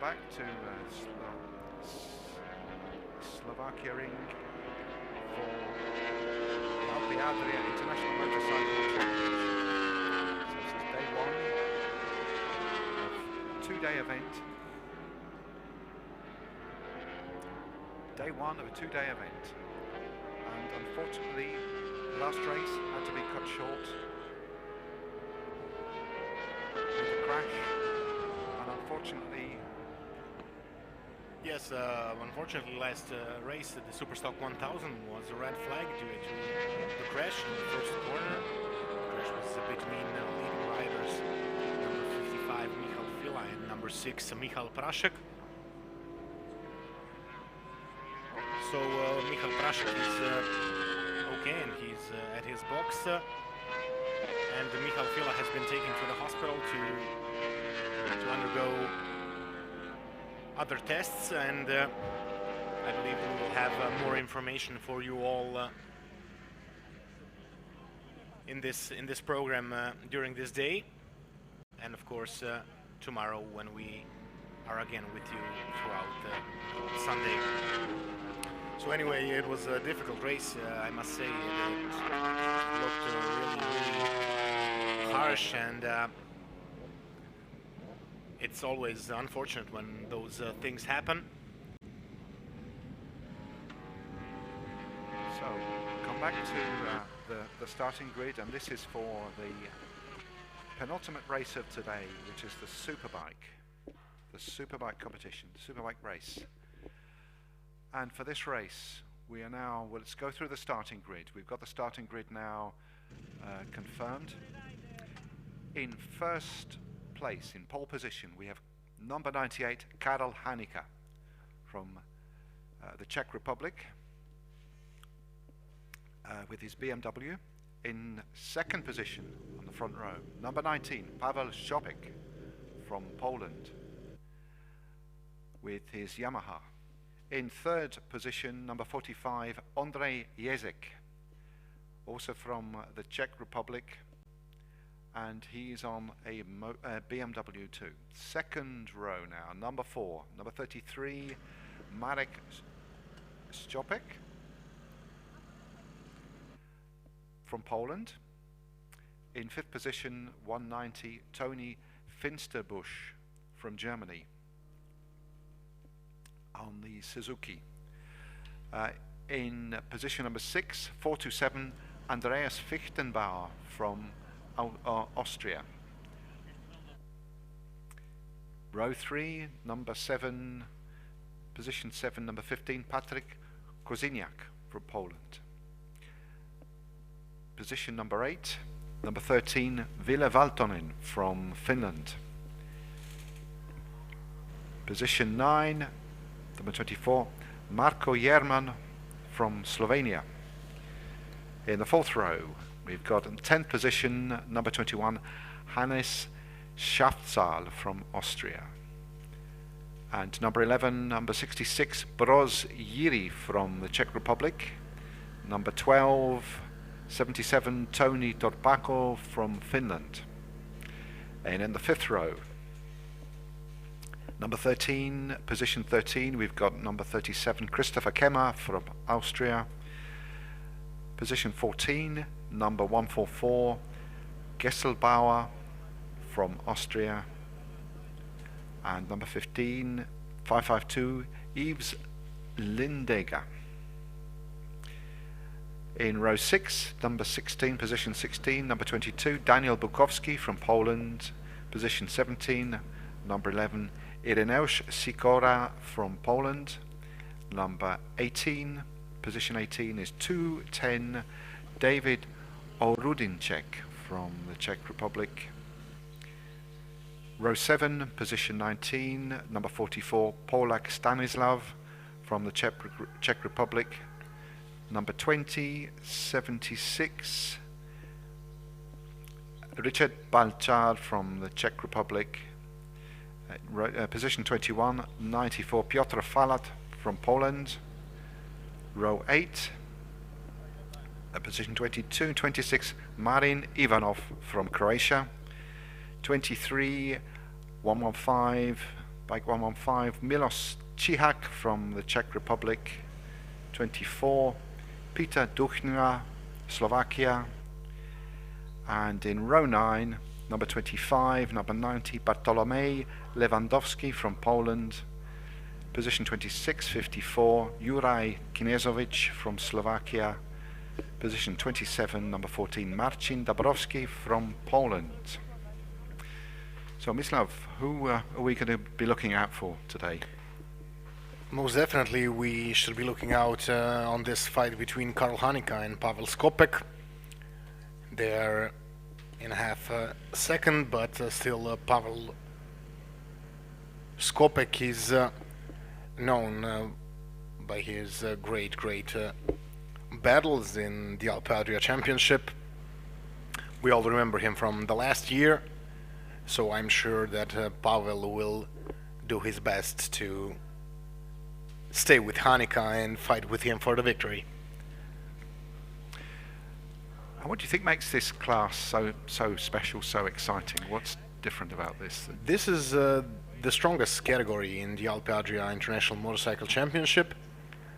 back to Slovakia ring for the Alpe Adria International Motorcycle Championship. So this is day one of a two-day event. Day one of a two-day event. And unfortunately, the last race had to be cut short with a crash. And unfortunately, yes, unfortunately last race, the Superstock 1000 was a red flag due to the crash in the first corner. The crash was between leading riders number 55 Michal Fila and number 6 Michal Prashek. So Michal Prashek is okay and he's at his box, and Michal Fila has been taken to the hospital to undergo other tests, and I believe we will have more information for you all in this program during this day, and of course tomorrow when we are again with you throughout Sunday. So anyway, it was a difficult race, I must say. It looked really harsh, and it's always unfortunate when those things happen. so come back to the starting grid, and this is for the penultimate race of today, which is the Superbike competition, the Superbike race. And for this race, we are now, well, let's go through the starting grid. We've got the starting grid now confirmed. In first place, in pole position, we have number 98, Karel Hanika from the Czech Republic with his BMW. In second position on the front row, number 19, Pavel Šopek from Poland with his Yamaha. In third position, number 45, Ondrej Jezek, also from the Czech Republic, and he's on a BMW too. Second row now, number 4, number 33, Marek Szczopek from Poland. In fifth position, 190, Tony Finsterbusch from Germany on the Suzuki. In position number 6, 427, Andreas Fichtenbauer from Austria. Row 3, number 7, position 7, number 15, Patryk Kozyniak from Poland. Position number 8, number 13, Ville Valtonen from Finland. Position 9, number 24, Marko Jerman from Slovenia. In the fourth row, we've got in 10th position, number 21, Hannes Schafzahl from Austria. And number 11, number 66, Broz Jiri from the Czech Republic. Number 12, 77, Tony Torpako from Finland. And in the fifth row, number 13, position 13, we've got number 37, Christopher Kemmer from Austria. Position 14, number 144, Gesselbauer from Austria. And number 15, 552, Yves Lindegger. In row 6, number 16, position 16, number 22, Daniel Bukowski from Poland. Position 17, number 11, Ireneusz Sikora from Poland. Number 18, position 18 is 210, David Orudinček from the Czech Republic. Row 7, position 19, number 44, Polak Stanislav from the Czech Republic. Number 20, 76, Richard Balchar from the Czech Republic. Position 21, 94, Piotr Falat from Poland. Row 8, position 22, 26, Marin Ivanov from Croatia. 23, 115, Bike 115, Milos Cihak from the Czech Republic, 24. Peter Duchner, Slovakia. And in row 9, number 25, number 90, Bartolomej Lewandowski from Poland. Position 26, 54, Juraj Kniezovic from Slovakia. Position 27, number 14, Marcin Dabrowski from Poland. So, Mislav, who are we going to be looking out for today? Most definitely, we should be looking out on this fight between Karl Hanika and Pavel Skopek. They are in half a second, but still Pavel Skopek is known by his great battles in the Alpe Adria Championship. We all remember him from the last year, so I'm sure that Pavel will do his best to stay with Hanika and fight with him for the victory. And what do you think makes this class so special, so exciting? What's different about this? This is the strongest category in the Alpe Adria International Motorcycle Championship.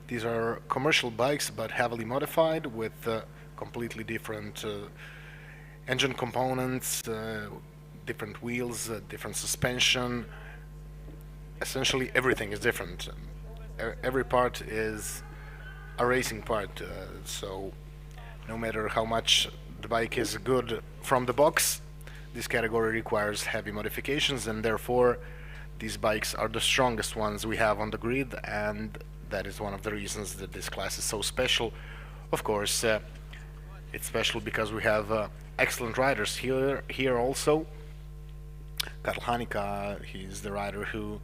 These are commercial bikes, but heavily modified with completely different engine components, different wheels, different suspension. Essentially, everything is different. Every part is a racing part, so no matter how much the bike is good from the box, this category requires heavy modifications, and therefore these bikes are the strongest ones we have on the grid, and that is one of the reasons that this class is so special. Of course, it's special because we have excellent riders here also. Karl Hanika, he's the rider who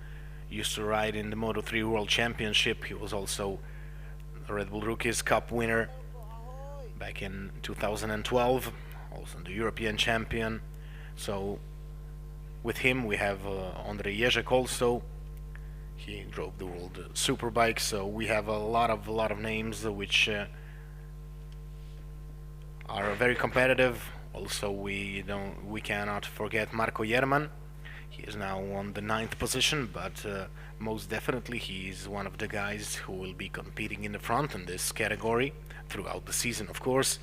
used to ride in the Moto3 World Championship. He was also the Red Bull Rookies Cup winner back in 2012, also the European champion. So with him we have Andrej Ježek also. He drove the World Superbike, so we have a lot of names which are very competitive. Also, we cannot forget Marko Jerman. He is now on the 9th position, but most definitely he is one of the guys who will be competing in the front in this category throughout the season, of course.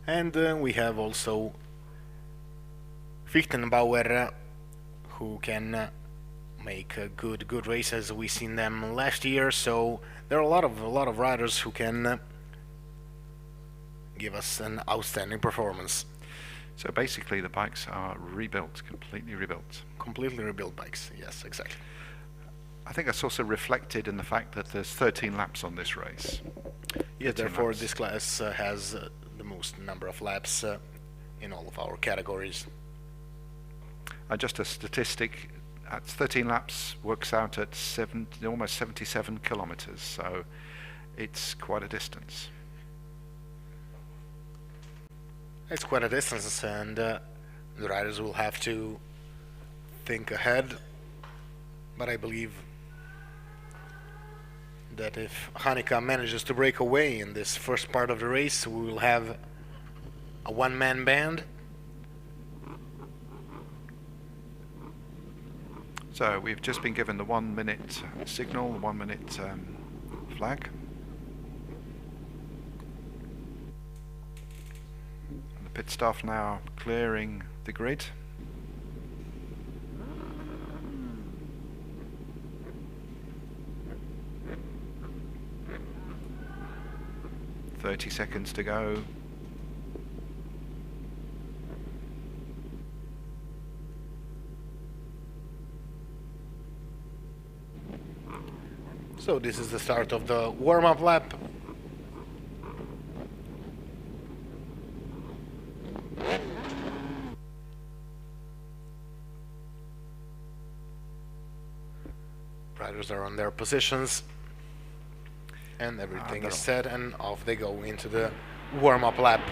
And we have also Fichtenbauer, who can make good races. We seen them last year, so there are a lot of riders who can give us an outstanding performance. So basically the bikes are rebuilt, completely rebuilt. Completely rebuilt bikes, yes, exactly. I think that's also reflected in the fact that there's 13 laps on this race. Yes, therefore this class has the most number of laps in all of our categories. Just a statistic, at 13 laps works out at almost 77 kilometers, so it's quite a distance. It's quite a distance, and the riders will have to think ahead, but I believe that if Hanika manages to break away in this first part of the race, we will have a one-man band. So we've just been given the 1 minute signal, the 1 minute flag. And the pit staff now clearing the grid. "30 seconds to go." So this is the start of the warm-up lap. Riders are on their positions, and everything is set, and off they go into the warm-up lap.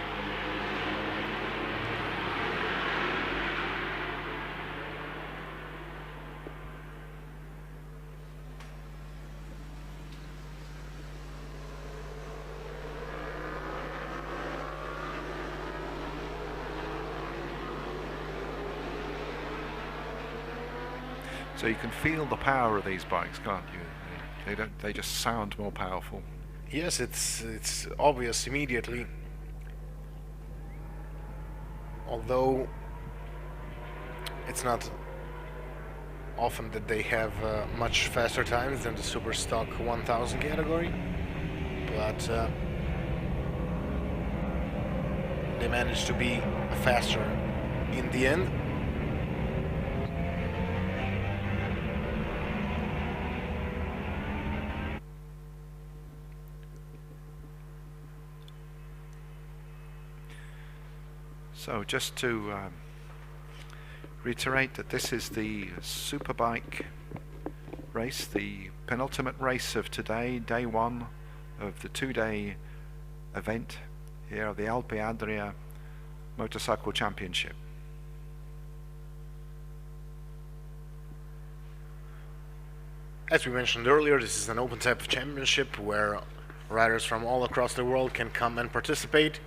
So you can feel the power of these bikes, can't you? They just sound more powerful. Yes, it's obvious immediately. Although it's not often that they have much faster times than the Super Stock 1000 category, but they managed to be faster in the end. So just to reiterate that this is the Superbike race, the penultimate race of today, day one of the two-day event here of the Alpe Adria Motorcycle Championship. As we mentioned earlier, this is an open type of championship where riders from all across the world can come and participate.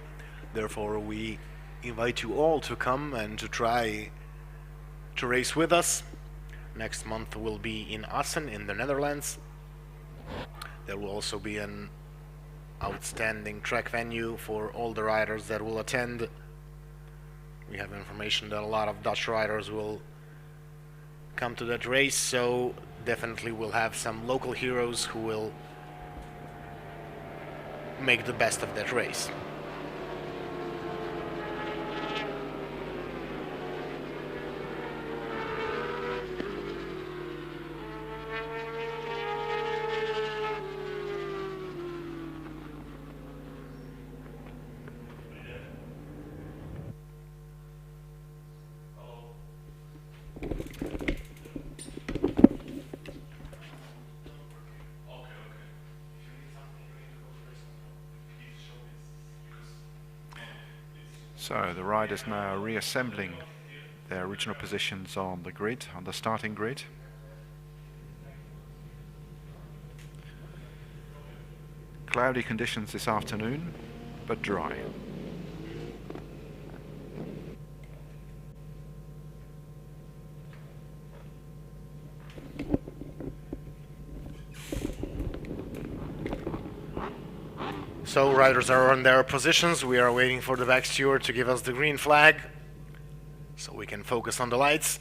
Therefore, we invite you all to come and to try to race with us. Next month will be in Assen in the Netherlands. There will also be an outstanding track venue for all the riders that will attend. We have information that a lot of Dutch riders will come to that race, so definitely we'll have some local heroes who will make the best of that race. So the riders now reassembling their original positions on the grid, on the starting grid. Cloudy conditions this afternoon, but dry. So riders are on their positions. We are waiting for the back steward to give us the green flag so we can focus on the lights.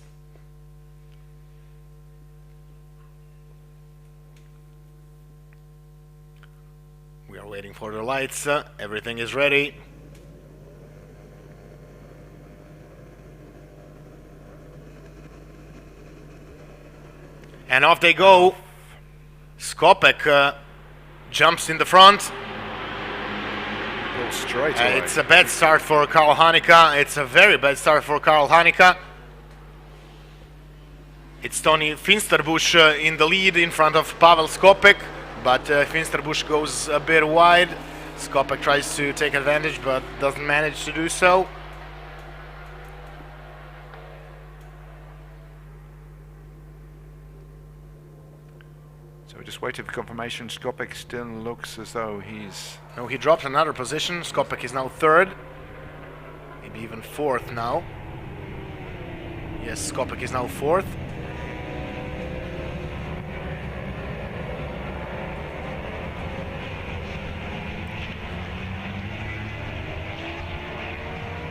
We are waiting for the lights. Everything is ready. And off they go. Skopek jumps in the front. Straight away. It's a bad start for Karl Hanika. It's a very bad start for Karl Hanika. It's Tony Finsterbusch in the lead in front of Pavel Skopek, but Finsterbusch goes a bit wide. Skopek tries to take advantage, but doesn't manage to do so. So we're just waiting for confirmation. Skopek still looks as though he's... No, he dropped another position. Skopek is now third. Maybe even fourth now. Yes, Skopek is now fourth.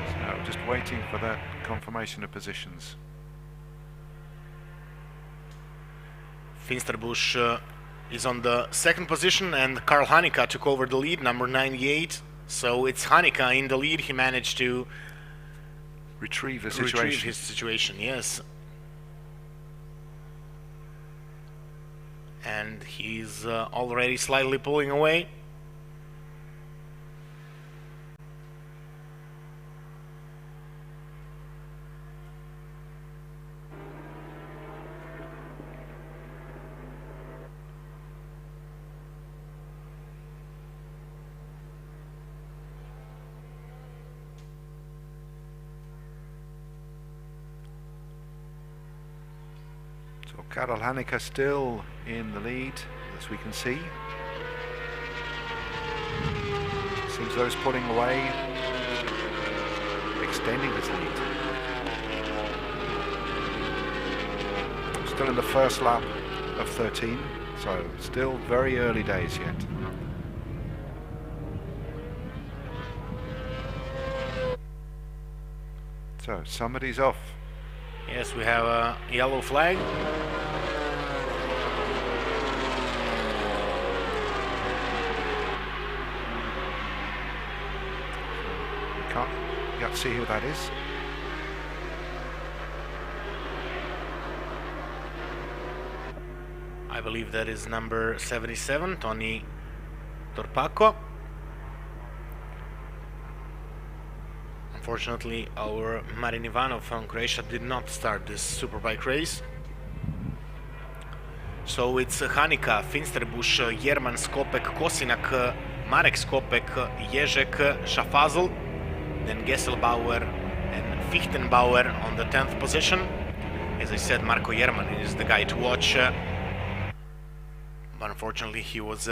So just waiting for that confirmation of positions. Finsterbusch is on the second position, and Karl Hanika took over the lead, number 98. So it's Hanika in the lead. He managed to retrieve his situation, yes. And he's already slightly pulling away. Karel Hanika still in the lead, as we can see. Seems though he's pulling away, extending his lead. still in the first lap of 13, so still very early days yet. So somebody's off. Yes, we have a yellow flag. We can't yet see who that is. I believe that is number 77, Tony Torpaco. Unfortunately, our Marin Ivanov from Croatia did not start this superbike race. So it's Hanika, Finsterbusch, Jerman, Skopek, Kosinak, Marek Skopek, Ježek, Šafazl, then Gesselbauer and Fichtenbauer on the 10th position. As I said, Marko Jerman is the guy to watch. But unfortunately, he was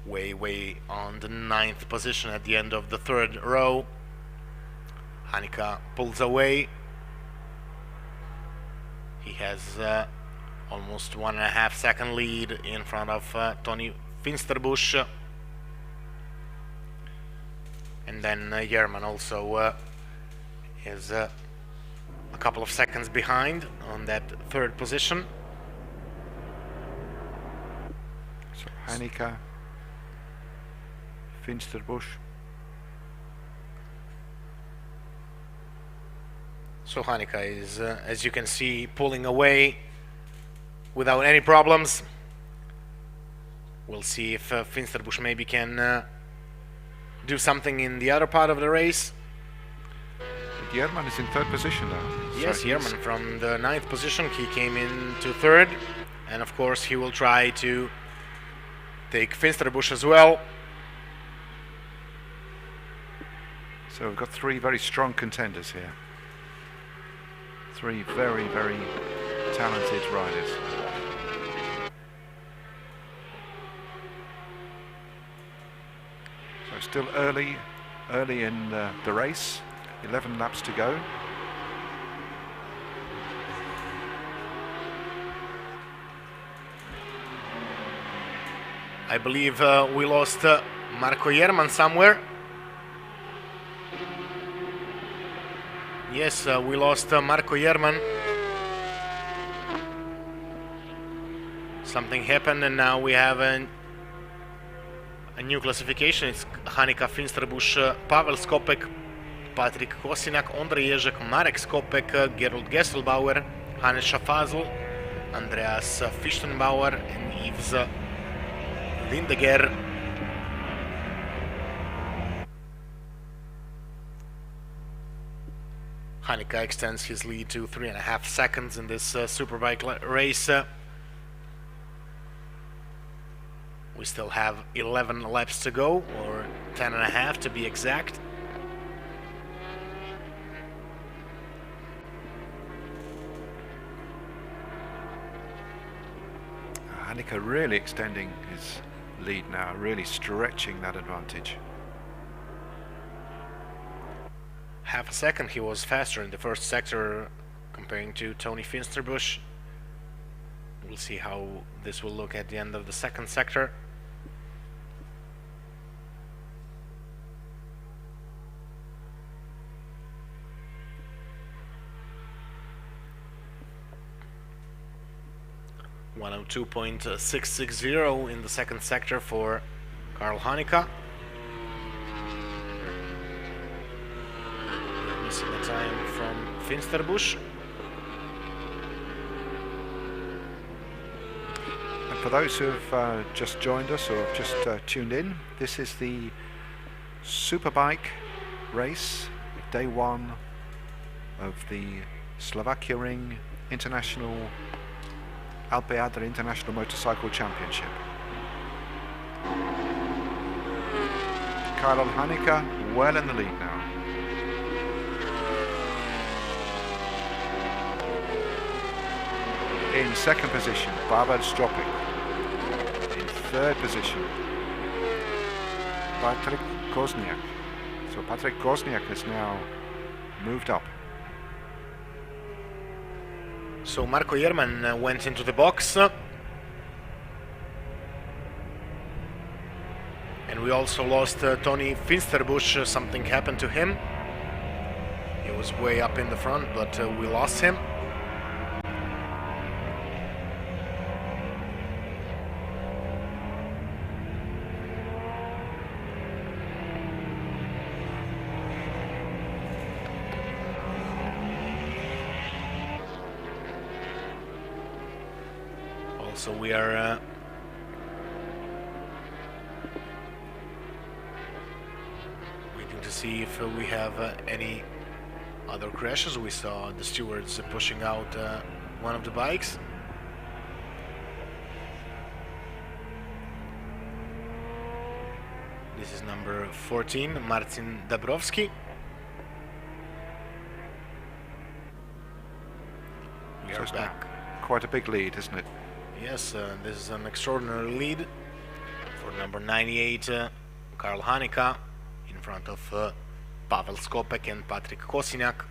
way on the 9th position at the end of the 3rd row. Hanika pulls away. He has almost 1.5 second lead in front of Tony Finsterbusch. And then Jerman also is a couple of seconds behind on that 3rd position. So Hanika, Finsterbusch. So Hanika is, as you can see, pulling away without any problems. We'll see if Finsterbusch maybe can do something in the other part of the race. Jerman is in 3rd position now. Yes, so Jerman from the 9th position, he came in to 3rd. And of course he will try to take Finsterbusch as well. So we've got 3 very strong contenders here. 3 very talented riders. So still early in the race. 11 laps to go. I believe we lost Marko Jerman somewhere. Yes, we lost Marko Jerman. Something happened and now we have a new classification. It's Hanika, Finsterbusch, Pavel Skopek, Patrik Kosinak, Ondrej Ježek, Marek Skopek, Gerald Gesselbauer, Hannes Šafazl, Andreas Fichtenbauer and Yves Lindeger. Hanika extends his lead to 3.5 seconds in this superbike race. We still have 11 laps to go, or 10.5 to be exact. Hanika really extending his lead now, really stretching that advantage. Half a second he was faster in the first sector comparing to Tony Finsterbusch. We'll see how this will look at the end of the second sector. .660 in the second sector for Karl Hanika. Missing the time from Finsterbusch. And for those who have just joined us or have just tuned in, this is the Superbike race, day 1 of the Slovakia Ring International Alpe Adria International Motorcycle Championship. Karol Hanika well in the lead now. In second position, Pavel Skopek. In third position, Patrik Kosniak. So Patrik Kosniak has now moved up. So Marco Jerman went into the box. And we also lost Tony Finsterbusch. Something happened to him. He was way up in the front, but we lost him. Also, we are waiting to see if we have any other crashes. We saw the stewards pushing out one of the bikes. This is number 14, Marcin Dabrowski. We are back. Quite a big lead, isn't it? Yes, this is an extraordinary lead for number 98, Karl Hanika, in front of Pavel Skopek and Patrik Kosiniak.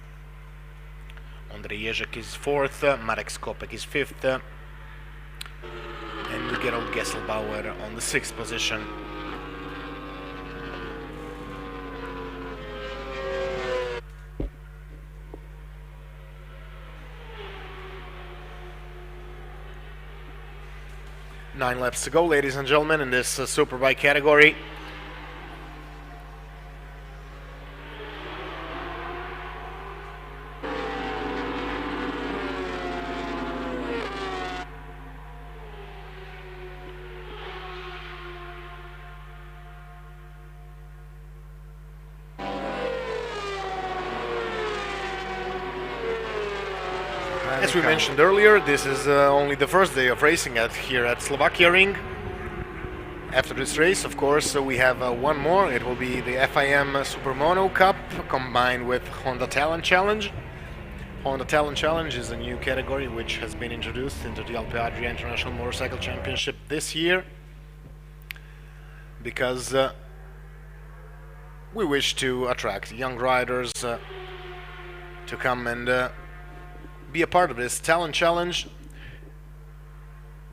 Andrej Ježek is 4th, Marek Skopek is 5th, and Gerald Gesselbauer on the 6th position. Nine laps to go, ladies and gentlemen, in this Superbike category. As we mentioned earlier, this is only the first day of racing here at Slovakia Ring. After this race, of course, we have one more. It will be the FIM Supermono Cup combined with Honda Talent Challenge. Honda Talent Challenge is a new category which has been introduced into the Alpe Adria International Motorcycle Championship this year because we wish to attract young riders to come and be a part of this talent challenge,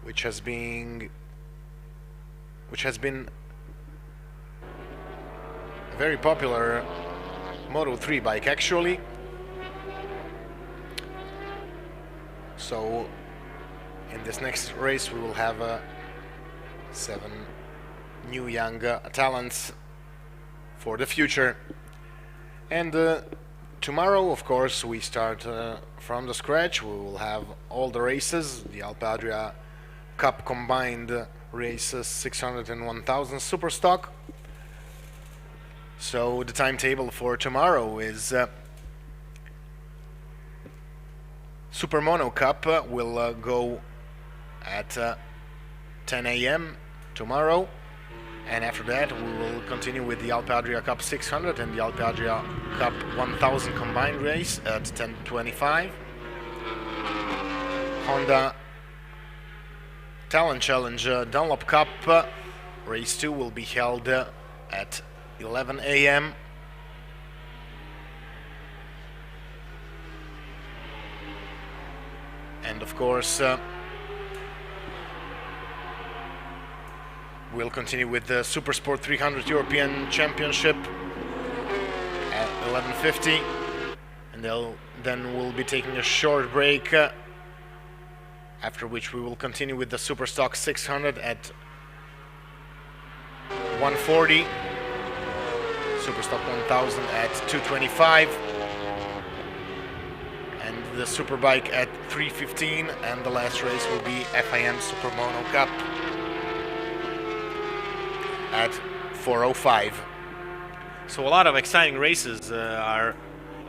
which has been a very popular Moto3 bike actually. So in this next race we will have 7 new young talents for the future. And tomorrow, of course, we start from the scratch. We will have all the races, the Alpe Adria Cup combined races, 600 and 1000 super stock. So the timetable for tomorrow is Supermono Cup will go at 10 a.m. tomorrow. And after that, we will continue with the Alpe Adria Cup 600 and the Alpe Adria Cup 1000 combined race at 10:25. Honda Talent Challenge Dunlop Cup race 2 will be held at 11 a.m. And of course, we'll continue with the Supersport 300 European Championship at 11:50, and then we'll be taking a short break, after which we will continue with the Superstock 600 at 1:40, Superstock 1000 at 2:25, and the Superbike at 3:15, and the last race will be FIM Supermono Cup at 4:05. So a lot of exciting races are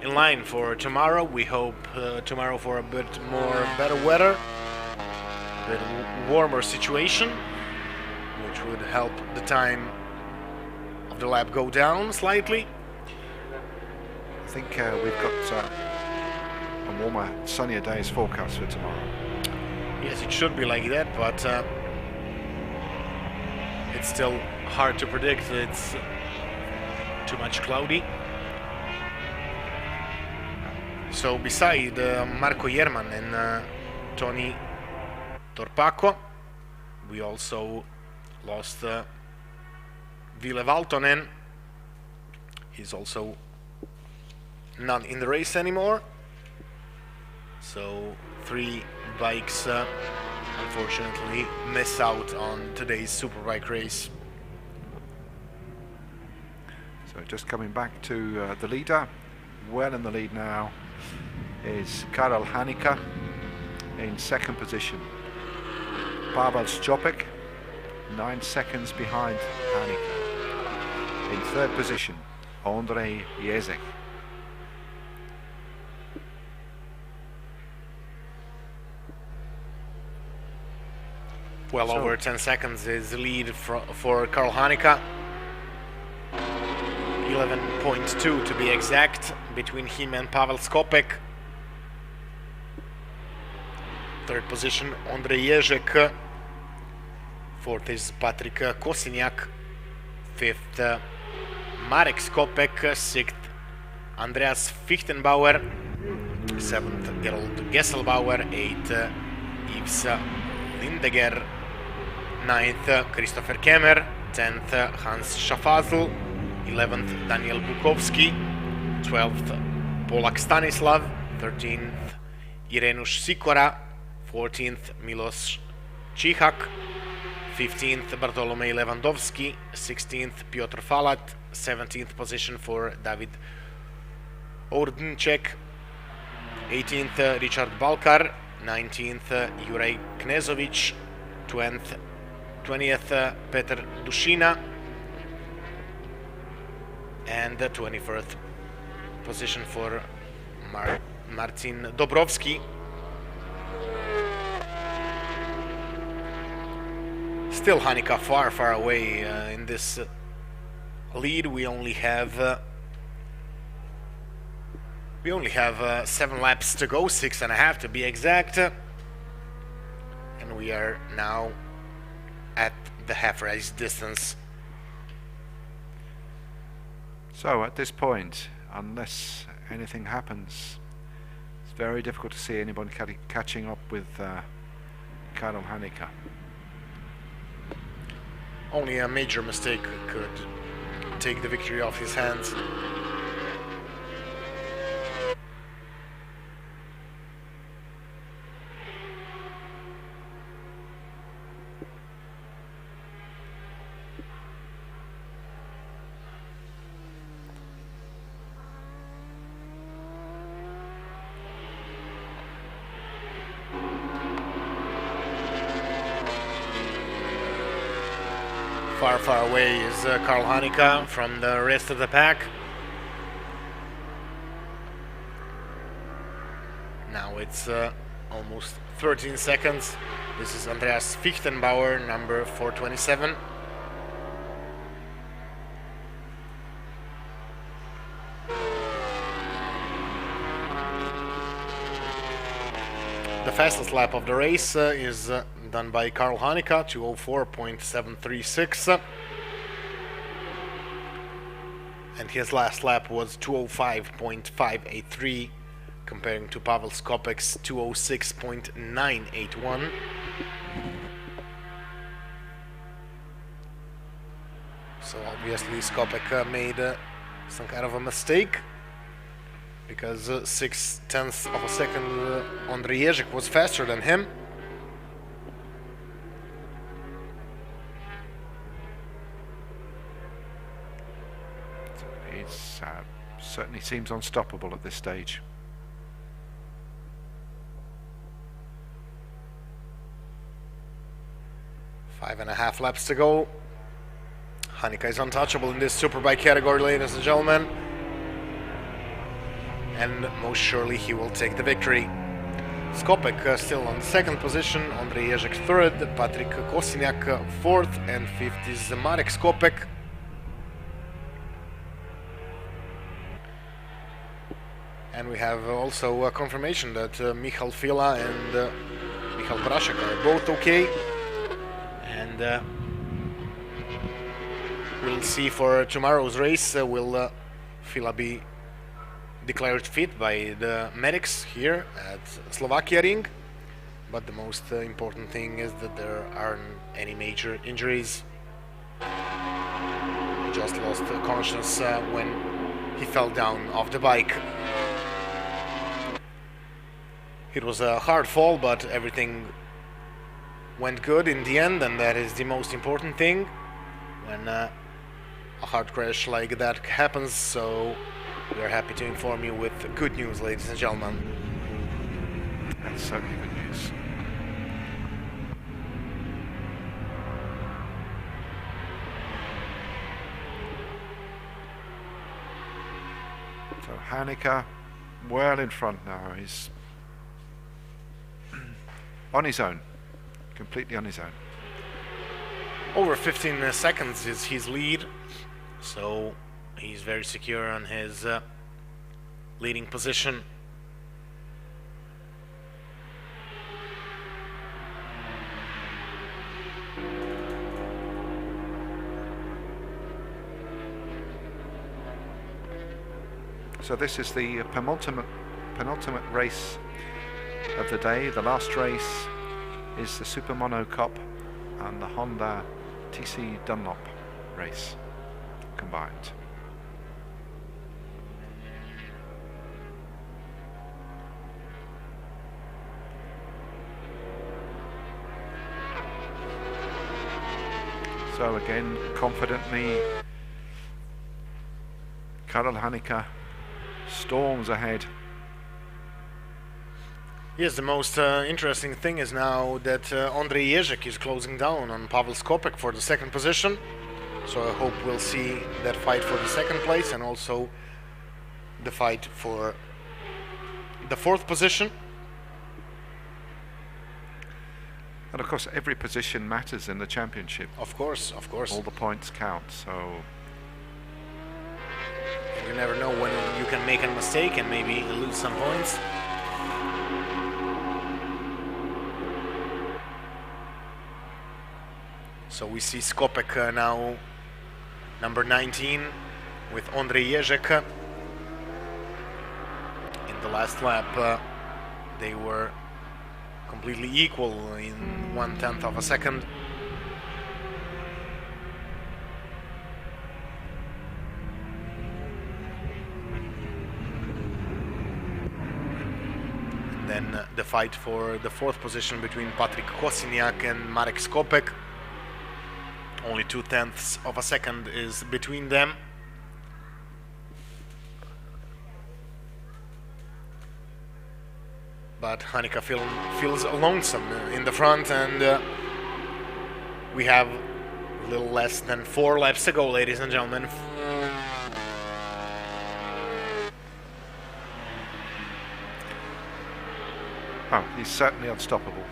in line for tomorrow. We hope tomorrow for a bit more better weather, a bit warmer situation, which would help the time of the lap go down slightly. I think we've got a warmer, sunnier days forecast for tomorrow. Yes, it should be like that, but it's still hard to predict. It's too much cloudy. So beside Marco Jerman and Toni Torpakko. We also lost Ville Valtonen. He's also not in the race anymore. So 3 bikes unfortunately miss out on today's Superbike race. So just coming back to the leader, well in the lead now is Karel Hanika in second position. Pavel Stjopek 9 seconds behind Hanika. In third position, Ondrej Jezek. Well, over 10 seconds is the lead for Karel Hanika. 11.2 to be exact between him and Pavel Skopek. Third position, Ondrej Jezek. Fourth is Patrik Kosinjak. Fifth, Marek Skopek. Sixth, Andreas Fichtenbauer. Seventh, Gerald Gesselbauer. Eighth, Yves Lindeger. Ninth, Christopher Kemmer. 10th, Hans Schaffazl. 11th, Daniel Bukovski. 12th, Polak Stanislav. 13th, Irenuš Sikora. 14th, Milos Čihak. 15th, Bartolomej Lewandowski. 16th, Piotr Falat. 17th position for David Ordenček. 18th, Richard Balkar. 19th, Juraj Knezovic. 20th, Petr Dušina. And the 21st position for Marcin Dobrovski. Still Hanika far away in this lead. We only have 7 laps to go, 6.5 to be exact, and we are now at the half race distance. So at this point, unless anything happens, it's very difficult to see anyone catching up with Karel Hanika. Only a major mistake could take the victory off his hands. Far away is Karel Hanika from the rest of the pack. Now it's almost 13 seconds. This is Andreas Fichtenbauer, number 427. The fastest lap of the race is done by Karel Hanika, 2:04.736. And his last lap was 2:05.583, comparing to Pavel Skopek's 2:06.981. So obviously Skopek made some kind of a mistake, because 0.6 of a second Ondrej Jezek was faster than him. It certainly seems unstoppable at this stage. Five and a half laps to go. Hanika is untouchable in this Superbike category, ladies and gentlemen. And most surely he will take the victory. Skopek still on second position, Ondrej Jezek third, Patrik Kosinjak fourth, and fifth is Marek Skopek. And we have also a confirmation that Michal Fila and Michal Brashek are both okay. And we'll see for tomorrow's race, will Fila be declared fit by the medics here at Slovakia ring. but the most important thing is that there aren't any major injuries. He just lost conscious when he fell down off the bike. It was a hard fall, but everything went good in the end, and that is the most important thing when a hard crash like that happens. So we are happy to inform you with good news, ladies and gentlemen. That's certainly good news. So Hanika well in front now. He's on his own, completely on his own. Over 15 seconds is his lead, so he's very secure on his leading position. So this is the penultimate race of the day. The last race is the Super Mono Cup and the Honda TC Dunlop race combined. So again, confidently, Karel Hanika storms ahead. Yes, the most interesting thing is now that Andrej Ježek is closing down on Pavel Skopek for the second position. So I hope we'll see that fight for the second place and also the fight for the fourth position. And of course, every position matters in the championship. Of course, of course. All the points count, so... You never know when you can make a mistake and maybe lose some points. So we see Skopek now, number 19, with Andrej Ježek. In the last lap, they were completely equal in 1/10 of a second. And then the fight for the fourth position between Patrik Kosiniak and Marek Skopek. Only 2/10 of a second is between them. But Hanika feels lonesome in the front, and we have a little less than 4 laps to go, ladies and gentlemen. Oh, he's certainly unstoppable.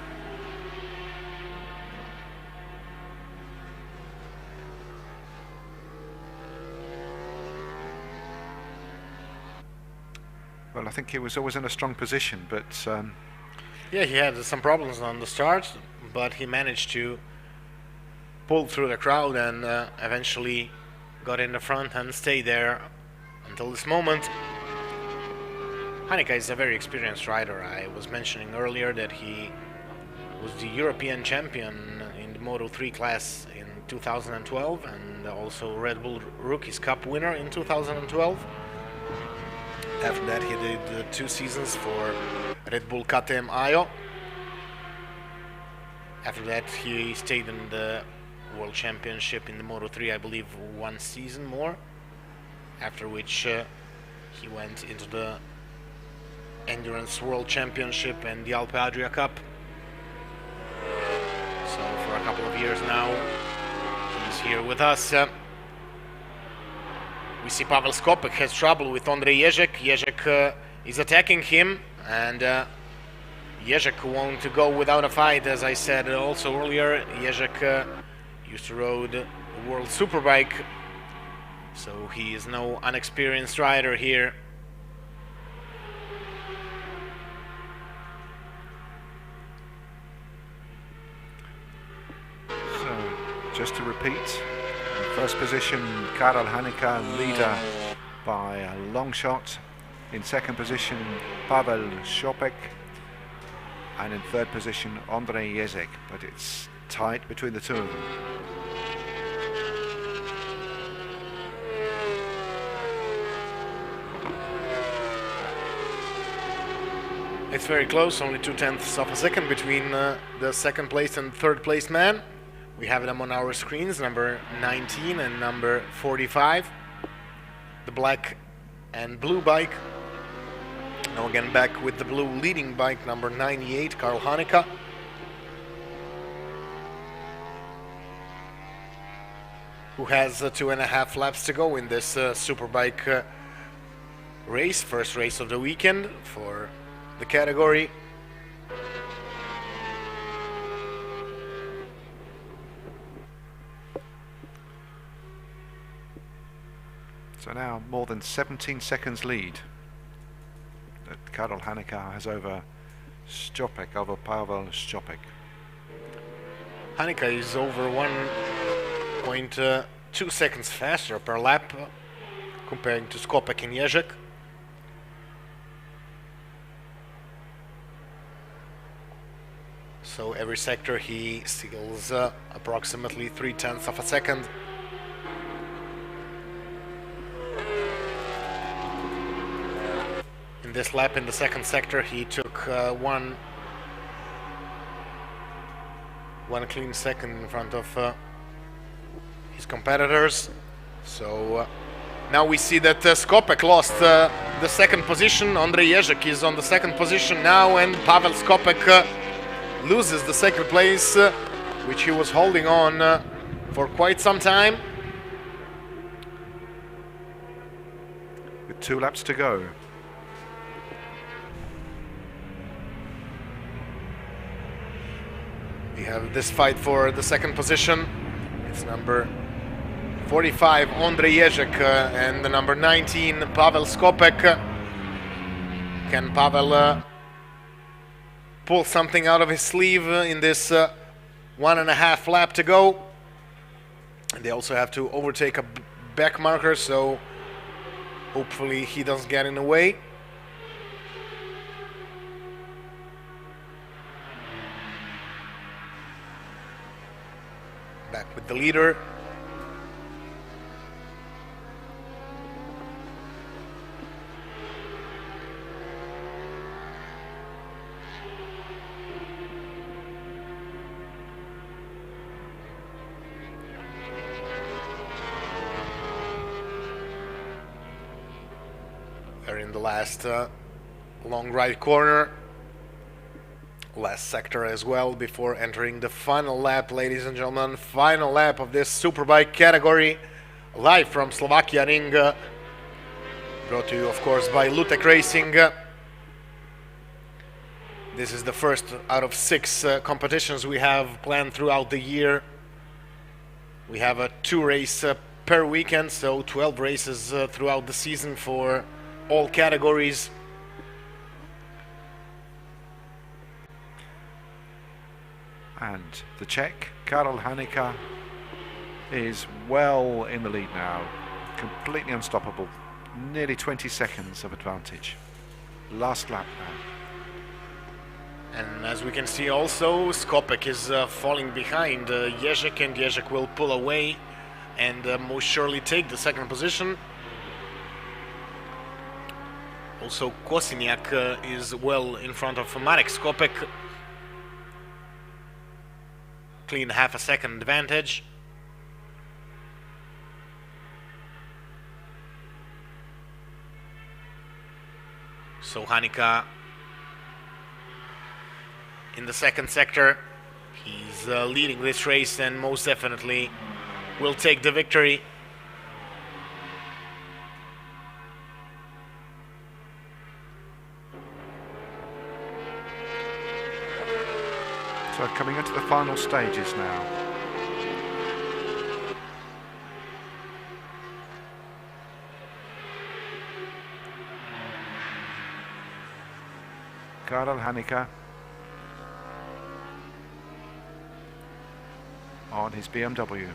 Well, I think he was always in a strong position, but... yeah, he had some problems on the start, but he managed to pull through the crowd and eventually got in the front and stayed there until this moment. Hanika is a very experienced rider. I was mentioning earlier that he was the European champion in the Moto3 class in 2012 and also Red Bull Rookies Cup winner in 2012. After that, he did 2 seasons for Red Bull KTM Ajo. After that, he stayed in the World Championship in the Moto3, I believe, 1 season more. After which he went into the Endurance World Championship and the Alpe Adria Cup. So for a couple of years now, he's here with us. We see Pavel Skopek has trouble with Andrej Ježek. Ježek is attacking him, and Ježek won't go without a fight. As I said also earlier, Ježek used to ride the World Superbike, so he is no unexperienced rider here. So, just to repeat, in first position, Karel Hanika, leader by a long shot. In second position, Pavel Skopek. and in third position Andrzej Jezek, but it's tight between the two of them. It's very close, only 0.2 of a second between the second place and third place man. We have them on our screens, number 19 and number 45. The black and blue bike. Now again back with the blue leading bike, number 98, Karl Hanika. Who has 2.5 laps to go in this Superbike race, first race of the weekend for the category. So now more than 17 seconds lead that Karol Hanika has over Szczopek, over Paweł Szczopek. Hanika is over 1.2 seconds faster per lap comparing to Skopek and Ježek. So every sector he steals approximately 0.3 of a second. In this lap in the second sector he took one clean second in front of his competitors. So now we see that Skopek lost the second position. Andrzej Jezek is on the second position now, and Paweł Skopek loses the second place, which he was holding on for quite some time. With 2 laps to go. We have this fight for the second position. It's number 45, Andrzej Jezek, and the number 19, Paweł Skopek. Can Paweł pull something out of his sleeve in this 1.5 lap to go? And they also have to overtake a back marker, so hopefully he doesn't get in the way. Back with the leader. We're in the last long right corner. Last sector as well before entering the final lap, ladies and gentlemen. Final lap of this Superbike category, live from Slovakia ring, brought to you of course by Lutek Racing. This is the first out of 6 competitions we have planned throughout the year. We have a 2 race per weekend, so 12 races throughout the season for all categories. And the Czech, Karol Hanika, is well in the lead now, completely unstoppable, nearly 20 seconds of advantage. Last lap now. And as we can see also, Skopek is falling behind Jezek, and Jezek will pull away and most surely take the second position. Also Kosiniak is well in front of Marek Skopek. Clean 0.5 second advantage. So Hanika in the second sector. He's leading this race and most definitely will take the victory. So coming into the final stages now. Karol Hanika on his BMW.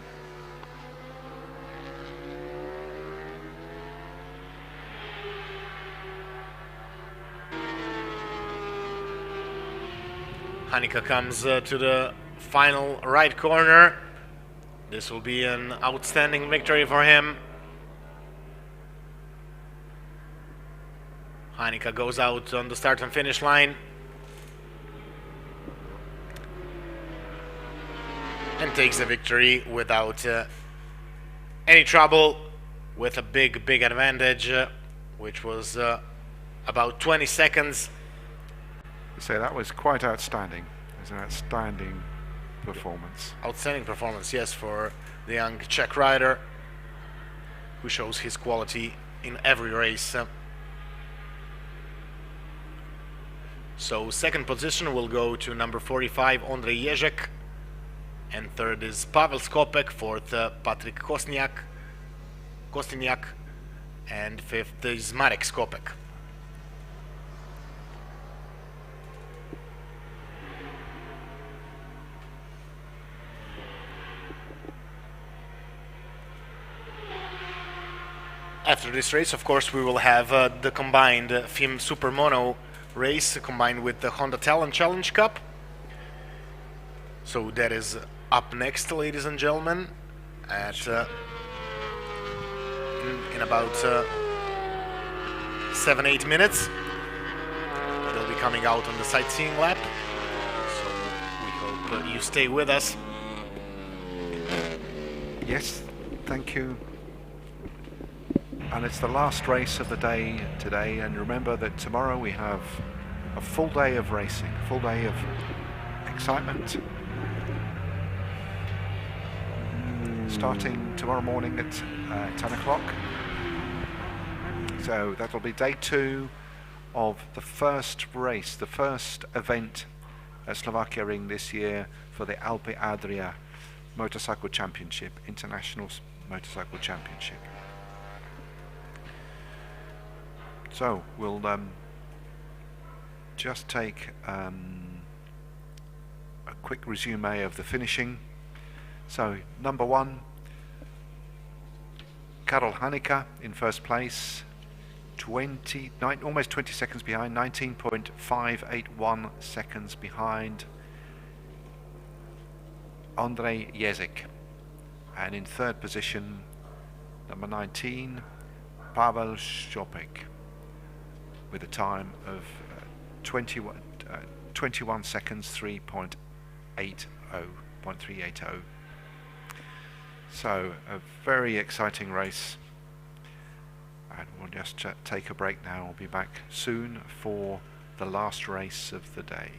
Hanika comes to the final right corner. This will be an outstanding victory for him. Hanika goes out on the start and finish line. And takes the victory without any trouble, with a big advantage, which was about 20 seconds. So that was quite outstanding. It was an outstanding performance. Outstanding performance, yes, for the young Czech rider, who shows his quality in every race. So second position will go to number 45, Ondrej Ježek. And third is Pavel Skopek, fourth Patrik Kostiniak, and fifth is Marek Skopek. After this race, of course, we will have the combined FIM Super Mono race combined with the Honda Talent Challenge Cup. So that is up next, ladies and gentlemen, at in about 7-8 minutes. They'll be coming out on the sightseeing lap, so we hope you stay with us. Yes, thank you. And it's the last race of the day today, and remember that tomorrow we have a full day of racing, a full day of excitement. Starting tomorrow morning at 10 o'clock. So that'll be day 2 of the first race, the first event at Slovakia Ring this year for the Alpe Adria Motorcycle Championship, International Motorcycle Championship. So we'll just take a quick resume of the finishing. So number 1, Karol Hanika in first place, almost 20 seconds behind, 19.581 seconds behind Ondrej Ježek. And in third position, number 19, Pavel Skopek, with a time of 21 seconds, 3.380. So a very exciting race, and we'll just take a break now. We'll be back soon for the last race of the day.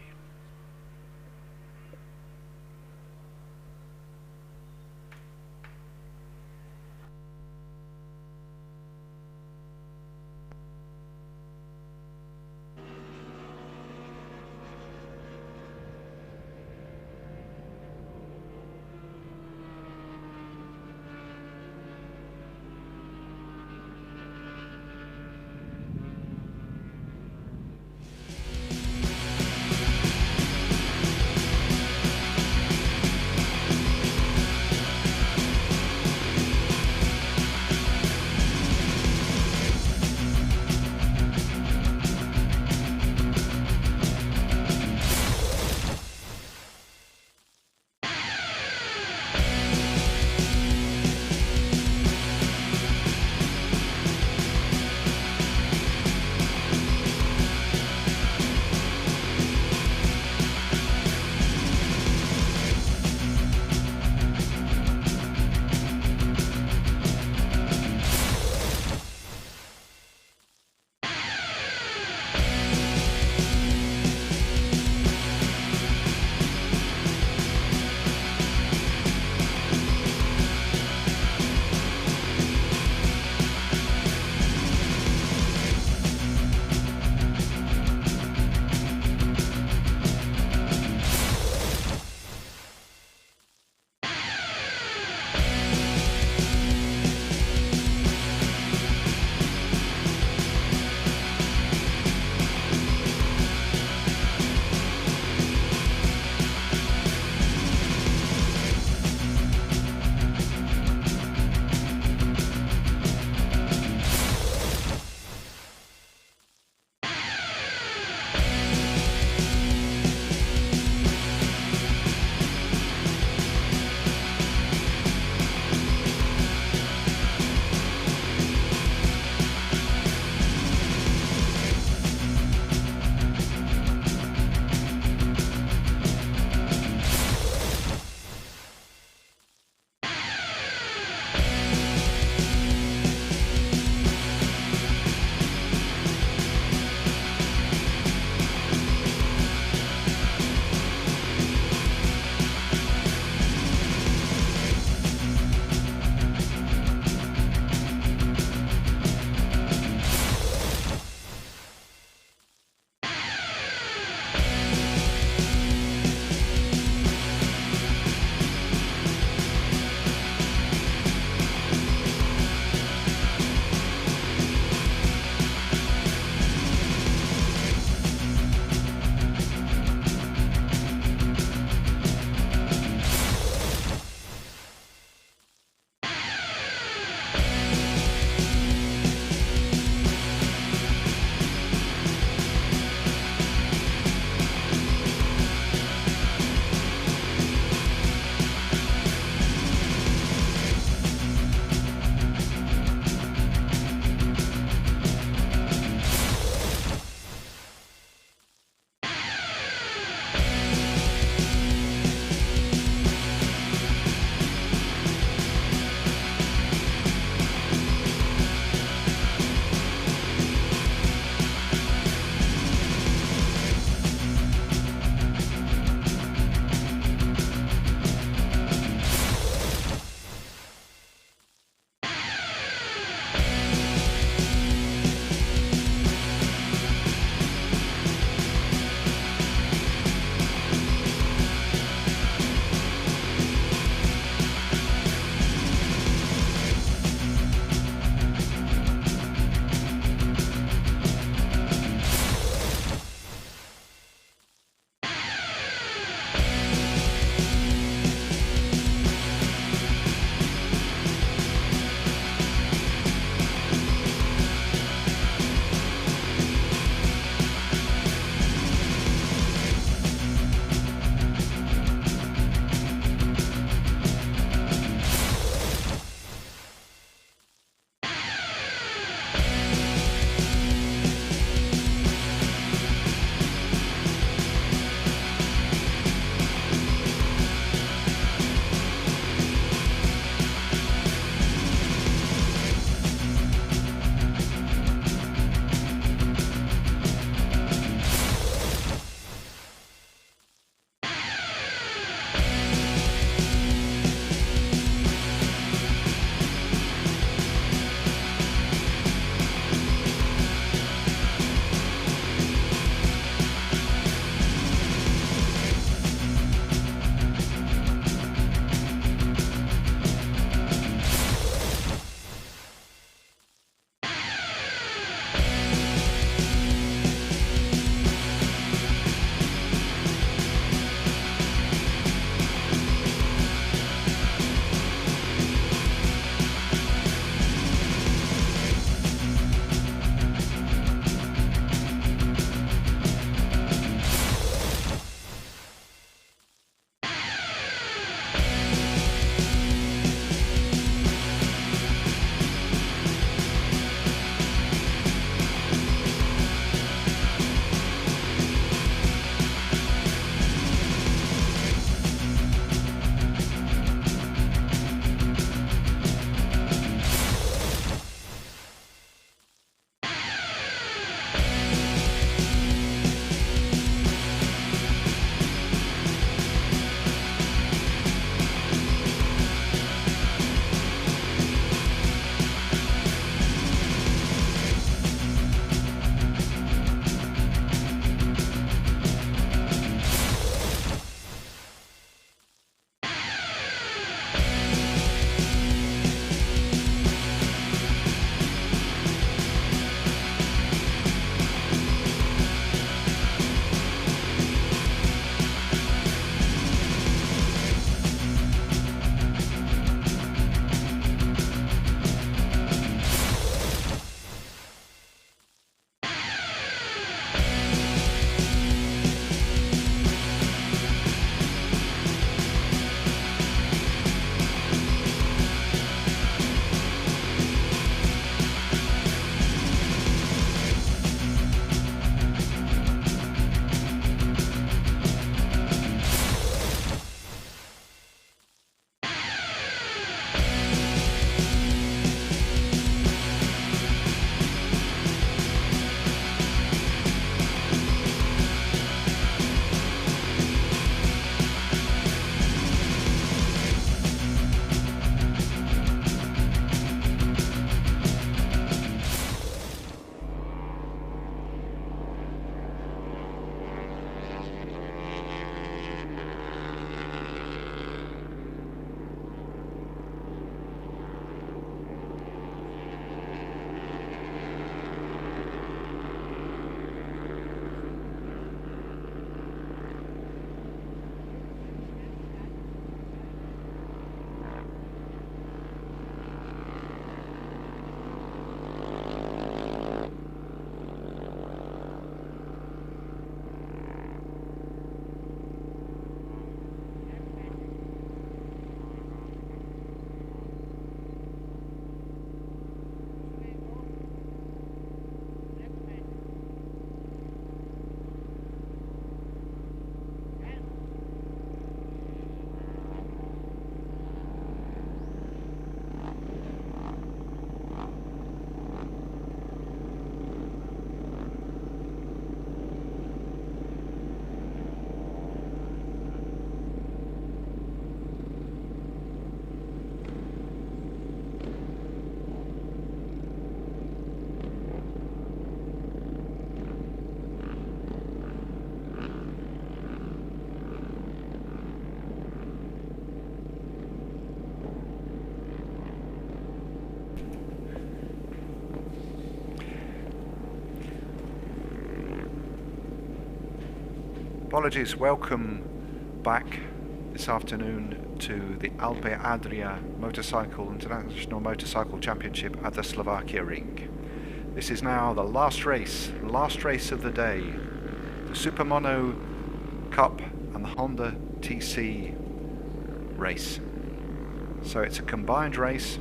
Apologies, welcome back this afternoon to the Alpe Adria International Motorcycle Championship at the Slovakia ring. This is now the last race of the day. The Super Mono Cup and the Honda TC race. So it's a combined race.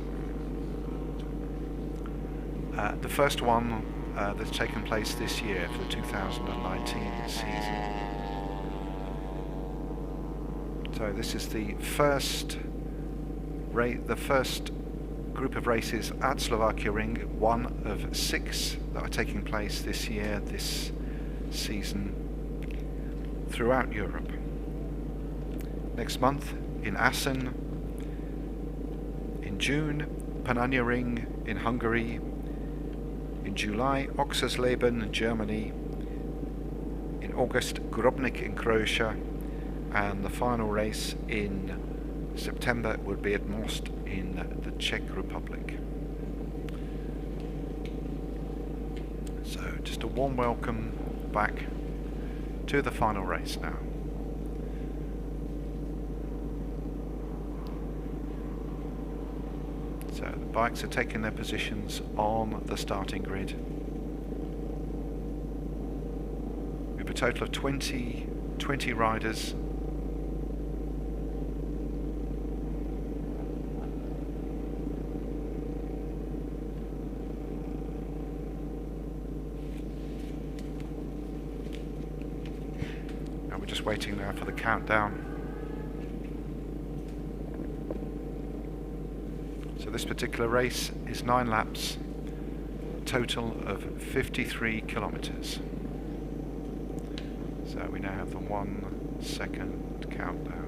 The first one that's taken place this year for the 2019 season. So this is the first group of races at Slovakia Ring, one of 6 that are taking place this year, this season, throughout Europe. Next month in Assen, in June Panania Ring in Hungary, in July Oxersleben in Germany, in August Grobnik in Croatia, and the final race in September would be at Most in the Czech Republic. So just a warm welcome back to the final race now. So the bikes are taking their positions on the starting grid. We have a total of 20 riders. And we're just waiting now for the countdown. So this particular race is 9 laps, total of 53 kilometers. So we now have the 1 second countdown.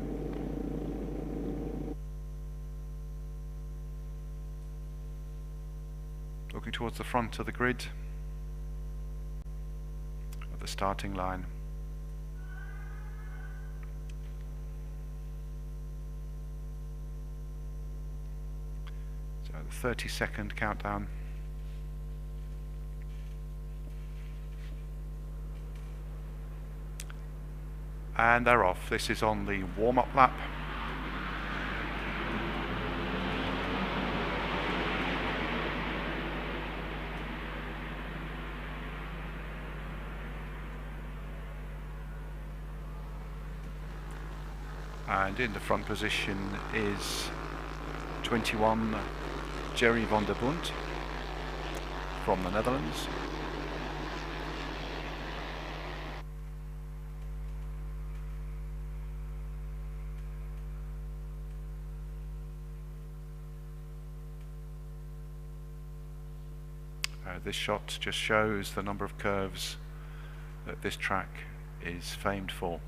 Looking towards the front of the grid, of the starting line. So the 30-second countdown. And they're off. This is on the warm-up lap. And in the front position is 21 Jerry van der Bund from the Netherlands. This shot just shows the number of curves that this track is famed for.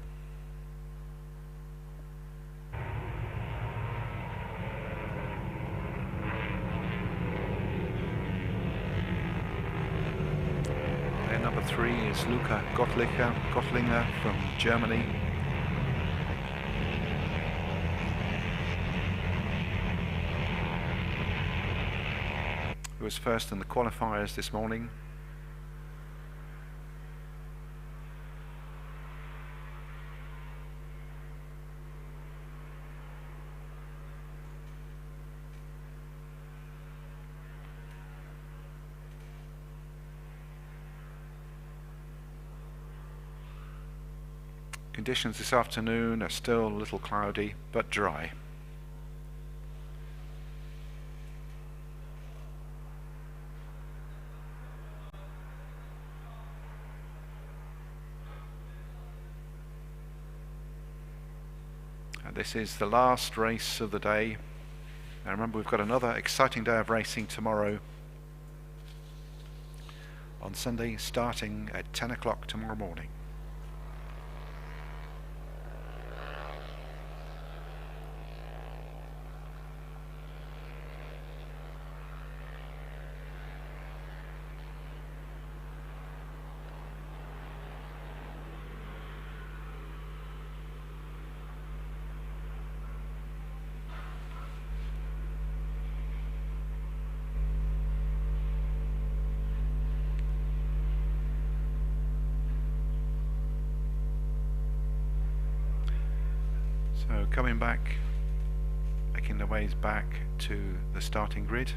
And number 3 is Luca Gottlinger from Germany. Who was first in the qualifiers this morning. Conditions this afternoon are still a little cloudy but dry. This is the last race of the day. Now remember, we've got another exciting day of racing tomorrow on Sunday, starting at 10 o'clock tomorrow morning. So coming back, making the ways back to the starting grid.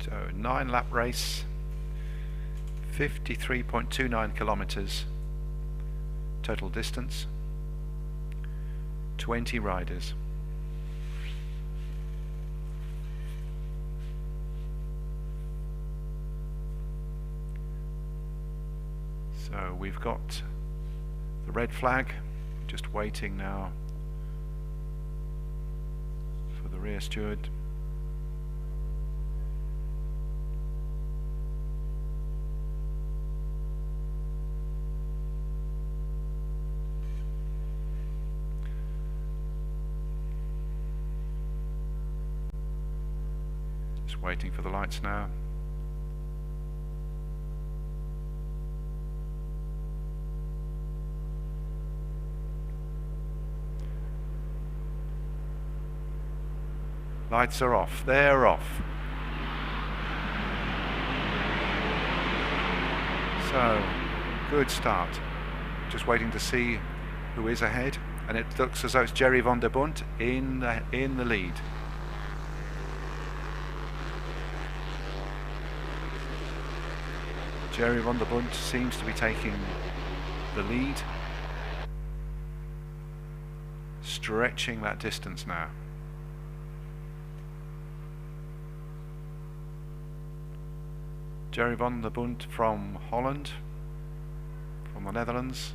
So 9-lap race, 53.29 kilometers total distance, 20 riders. So we've got the red flag, just waiting now for the rear steward. Waiting for the lights now. Lights are off. They're off. So, good start. Just waiting to see who is ahead, and it looks as though it's Jerry van der Bundt in the lead. Jerry van der Bundt seems to be taking the lead, stretching that distance now. Jerry van der Bundt from Holland, from the Netherlands.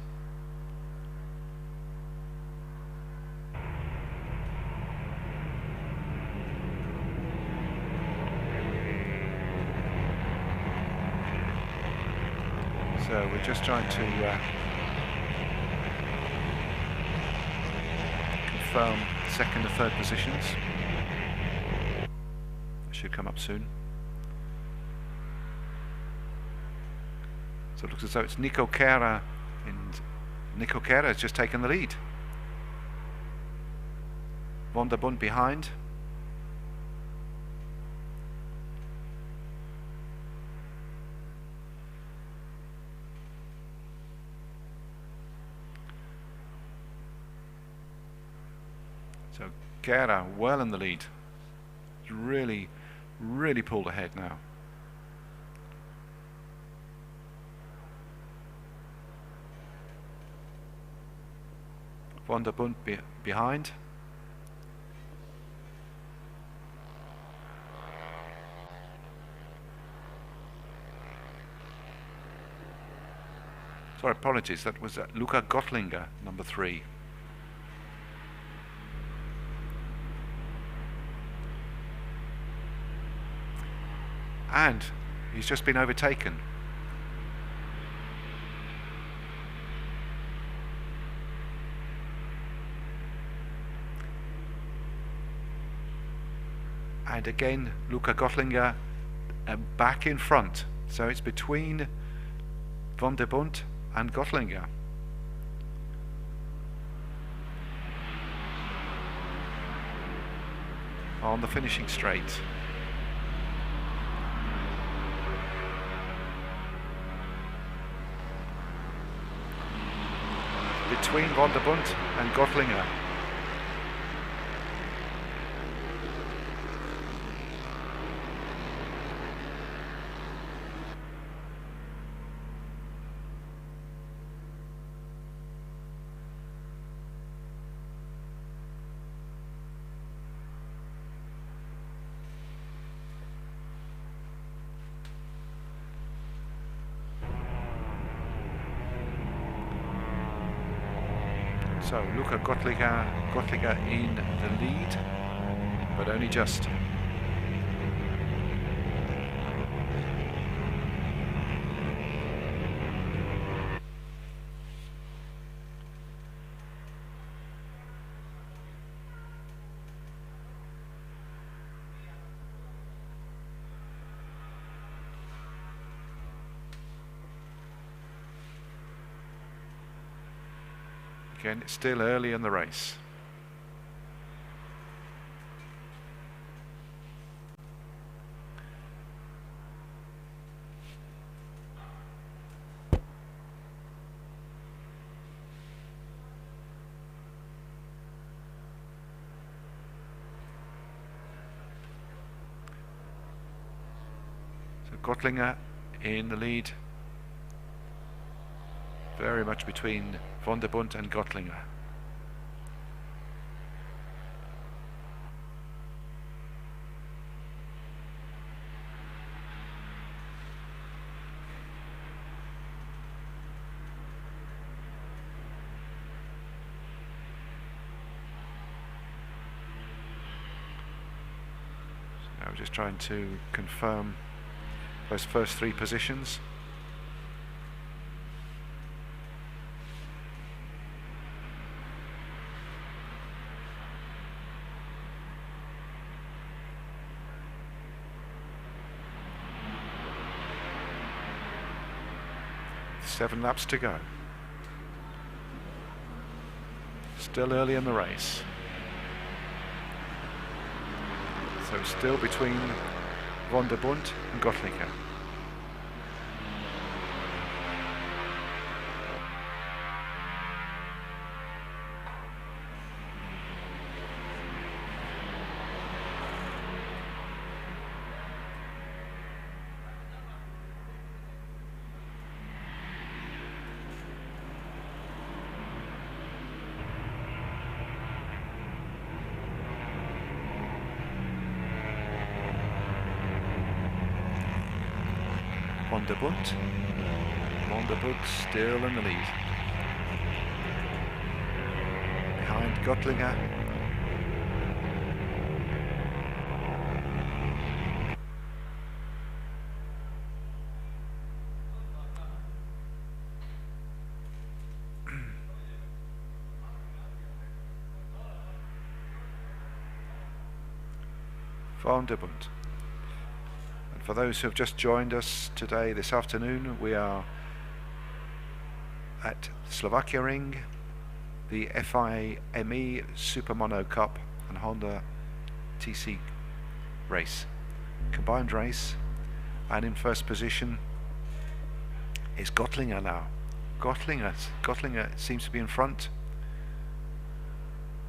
So we're just trying to confirm second and third positions. That should come up soon. So it looks as though it's Nico Kera, and Nico Kera has just taken the lead. Van der Bundt behind. So Kera well in the lead. Really, really pulled ahead now. Van der Bundt behind. Sorry, apologies, that was Luca Gottlinger, number 3. And he's just been overtaken. And again, Luca Gottlinger back in front. So it's between Van der Bundt and Gottlinger. On the finishing straight. Between Van der Bundt and Gottlinger. So Luca Gottlinger in the lead, but only just. Again, it's still early in the race. So Gottlinger in the lead, very much between Van der Bund and Gottlinger. So now we're just trying to confirm those first three positions. Seven laps to go. Still early in the race. So still between Van der Bund and Gottlinger. Van der Bund still in the lead. Behind Gottlinger. Van der Bund. For those who have just joined us today, this afternoon, we are at Slovakia Ring, the FIA ME Super Mono Cup and Honda TC race, combined race, and in first position is Gottlinger now. Gottlinger seems to be in front,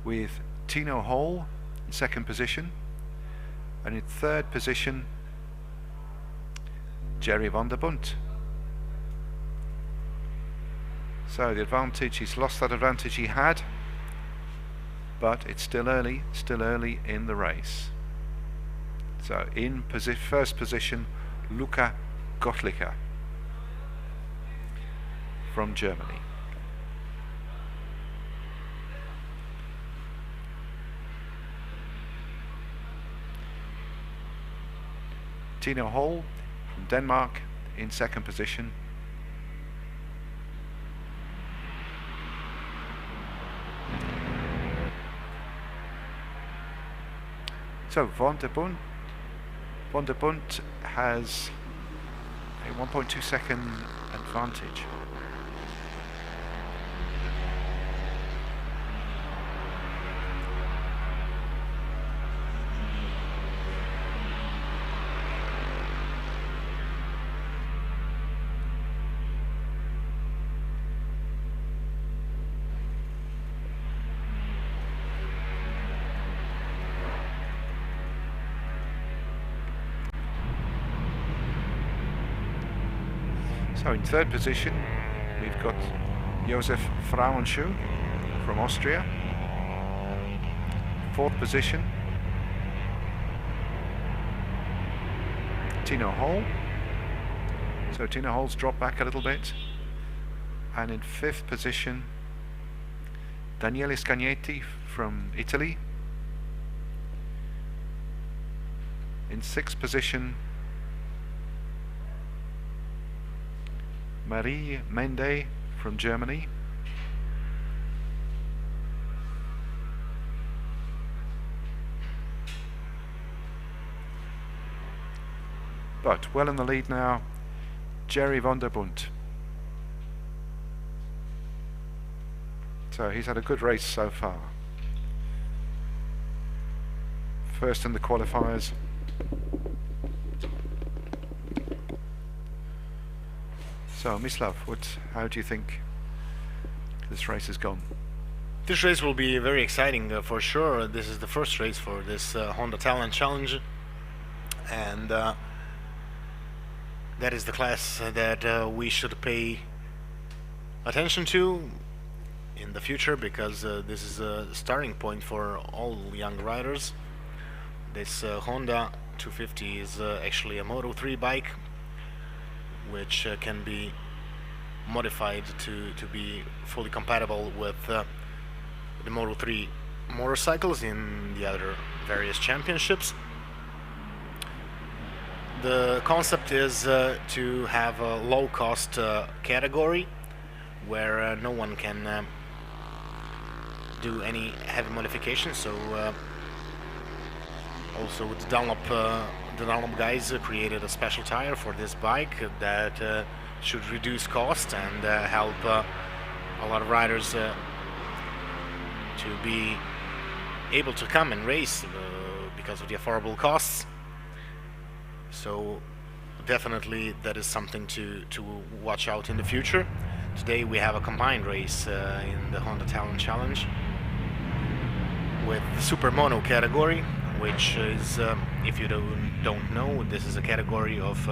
with Tino Hall in second position, and in third position Jerry Van der Bund. So the advantage, he's lost that advantage he had, but it's still early in the race. So in first position, Luca Gottlinger from Germany. Tino Hall from Denmark in second position. So Van der Bund has a 1.2 second advantage. So in third position, we've got Josef Frauenschuh from Austria. Fourth position, Tino Hall. So Tino Hall's dropped back a little bit. And in fifth position, Daniele Scagnetti from Italy. In sixth position, Marie Mende from Germany. But well in the lead now, Jerry Van der Bund. So he's had a good race so far. First in the qualifiers. So Mislav, how do you think this race has gone? This race will be very exciting for sure. This is the first race for this Honda Talent Challenge, and that is the class that we should pay attention to in the future, because this is a starting point for all young riders. This Honda 250 is actually a Moto3 bike, which can be modified to be fully compatible with the Moto3 motorcycles in the other various championships. The concept is to have a low-cost category where no one can do any heavy modifications. So also the Dunlop guys created a special tire for this bike that should reduce cost and help a lot of riders to be able to come and race because of the affordable costs. So definitely that is something to watch out in the future. Today we have a combined race in the Honda Talent Challenge with the Super Mono category, which is, if you don't know, this is a category of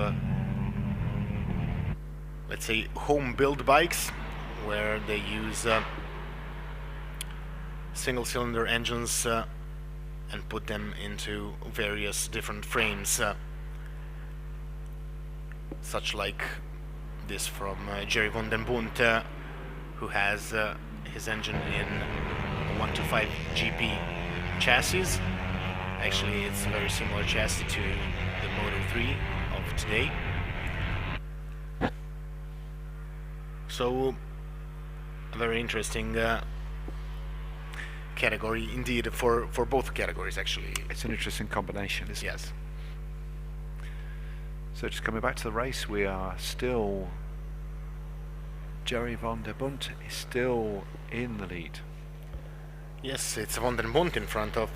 let's say home-built bikes, where they use single-cylinder engines and put them into various different frames, such like this from Jerry van den Bont, who has his engine in a 125 GP chassis. Actually, it's a very similar chassis to the Moto3 of today. So, a very interesting category indeed for both categories, actually. It's an interesting combination, isn't it? Yes. So just coming back to the race, we are still... Jerry van der Bont is still in the lead. Yes, it's van den Bont in front of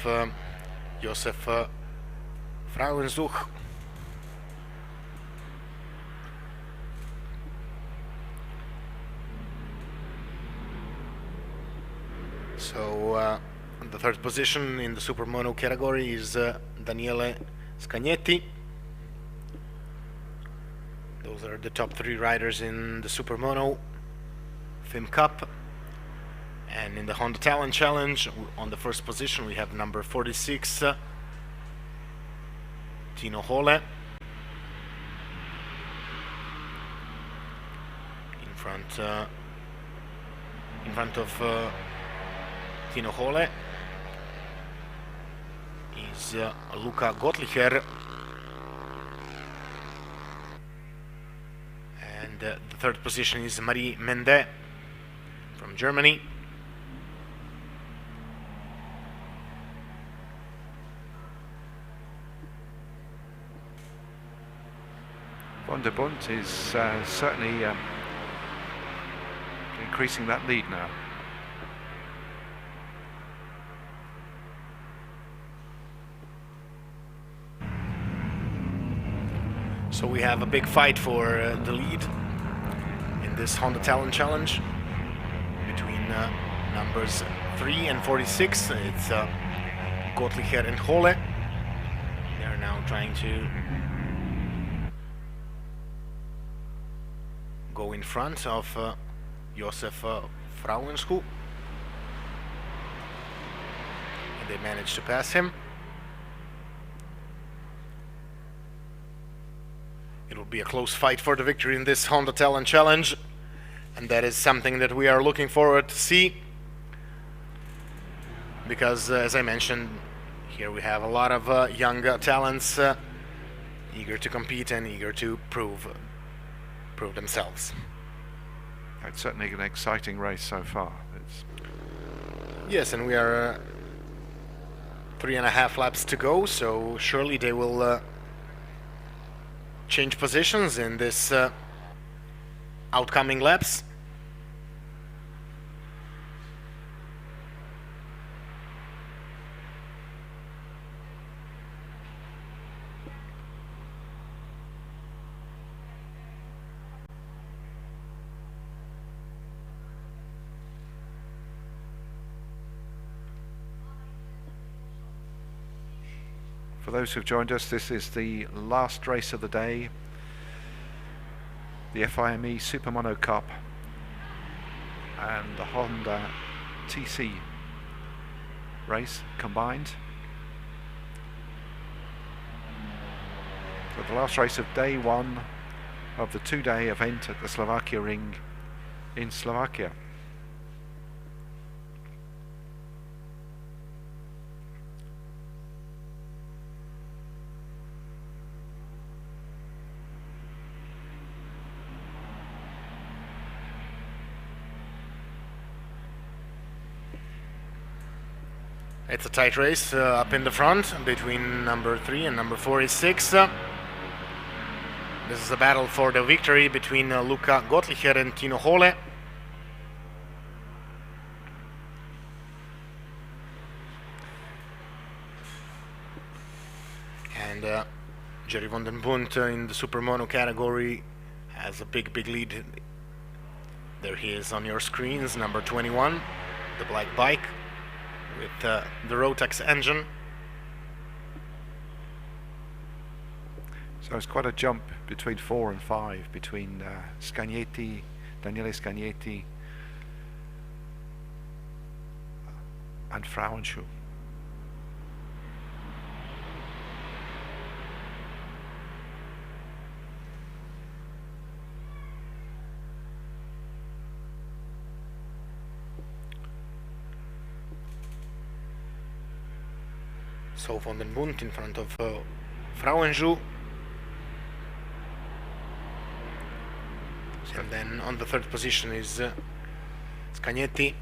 Josef Frauenzuch. So the third position in the Super Mono category is Daniele Scagnetti. Those are the top three riders in the Super Mono FIM Cup. And in the Honda Talent Challenge, on the first position we have number 46, Tino Hole. In front of Tino Hole is Luca Gottlicher. And the third position is Marie Mende from Germany. Van der Bont is certainly increasing that lead now. So we have a big fight for the lead in this Honda Talent Challenge between numbers 3 and 46. It's Gottlicher and Hole. They're now trying to go in front of Josef Frauenzuch. And they managed to pass him. It will be a close fight for the victory in this Honda Talent Challenge, and that is something that we are looking forward to see, because as I mentioned, here we have a lot of young talents eager to compete and eager to prove themselves. It's certainly an exciting race so far. Yes, and we are 3.5 laps to go, so surely they will change positions in this outcoming laps. For those who've joined us, this is the last race of the day, the FIME Super Mono Cup and the Honda TC race combined. So the last race of day one of the two-day event at the Slovakia Ring in Slovakia. It's a tight race up in the front between number 3 and number 46. This is a battle for the victory between Luka Gottlicher and Tino Hole. And Jerry van den Bund in the Super Mono category has a big lead. There he is on your screens, number 21, the black bike with the Rotax engine. So it's quite a jump between 4 and 5, between Scagnetti, Daniele Scagnetti and Frauenschuh. So van den Bund in front of Frauenschuh. And then on the third position is Scagnetti.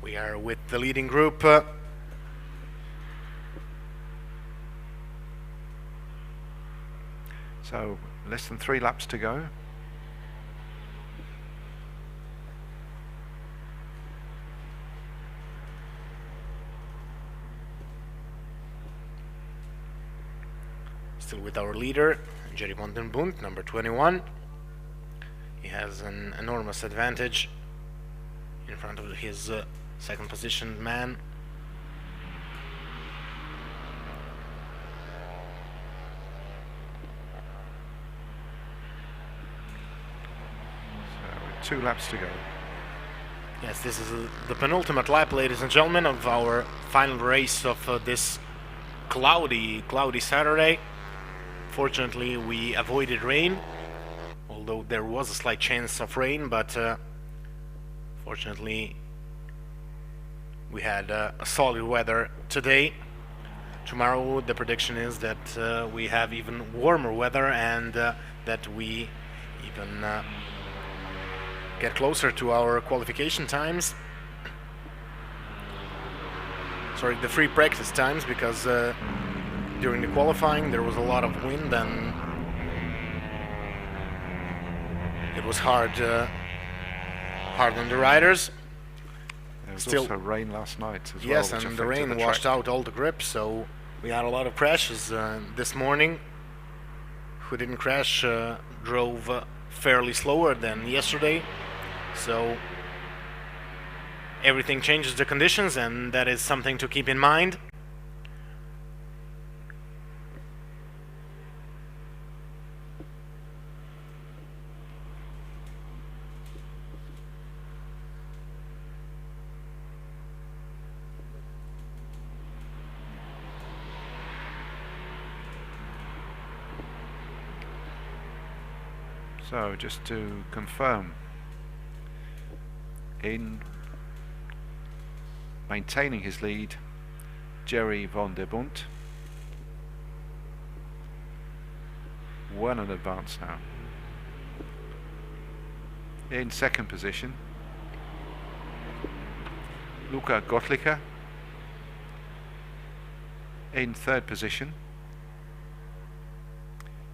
We are with the leading group. So less than 3 laps to go. Still with our leader, Jerry van den Bund, number 21. He has an enormous advantage in front of his second position man. So 2 laps to go. Yes, this is the penultimate lap, ladies and gentlemen, of our final race of this cloudy Saturday. Fortunately, we avoided rain, although there was a slight chance of rain, but fortunately we had a solid weather today. Tomorrow the prediction is that we have even warmer weather and that we even get closer to our qualification times. Sorry, the free practice times, because during the qualifying there was a lot of wind and it was hard on the riders. There was Still also rain last night as well. Yes, and the rain washed out all the grips, so we had a lot of crashes this morning. Who didn't crash drove fairly slower than yesterday, so everything changes the conditions, and that is something to keep in mind. So just to confirm, in maintaining his lead, Jerry van den Bund, well in advance now. In second position, Luka Gottlicher. In third position,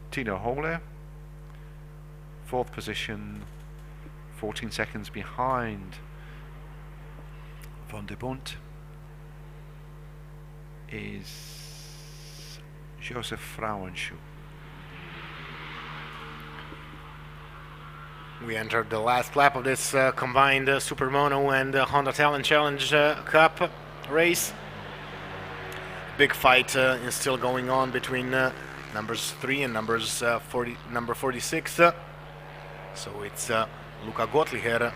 Tino Hole. Fourth position, 14 seconds behind van den Bund, is Joseph Frauenschuh. We entered the last lap of this combined Super Mono and Honda Talent Challenge Cup race. big fight is still going on between numbers 3 and number 46. So it's Luka Gottlicher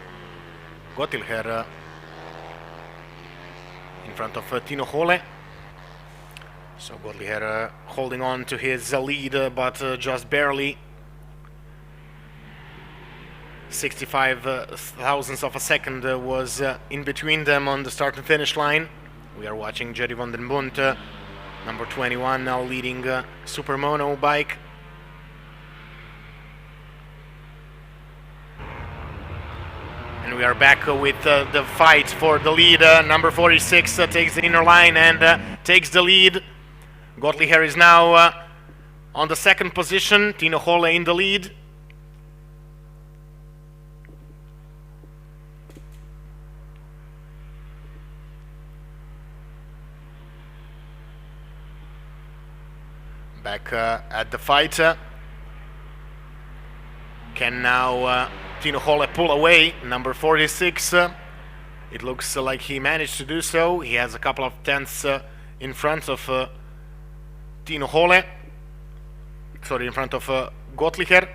in front of Tino Hole. So Gottlicher holding on to his lead, but just barely. 65 thousandths of a second was in between them on the start and finish line. We are watching Jerry van den Bont, number 21, now leading Super Mono bike. And we are back with the fight for the lead. Number 46 takes the inner line and takes the lead. Gottlicher is now on the second position. Tino Hole in the lead. Back at the fight. Can now Tino Hole pull away? Number 46. It looks like he managed to do so. He has a couple of tenths in front of Tino Hole. Sorry, in front of Gottlicher.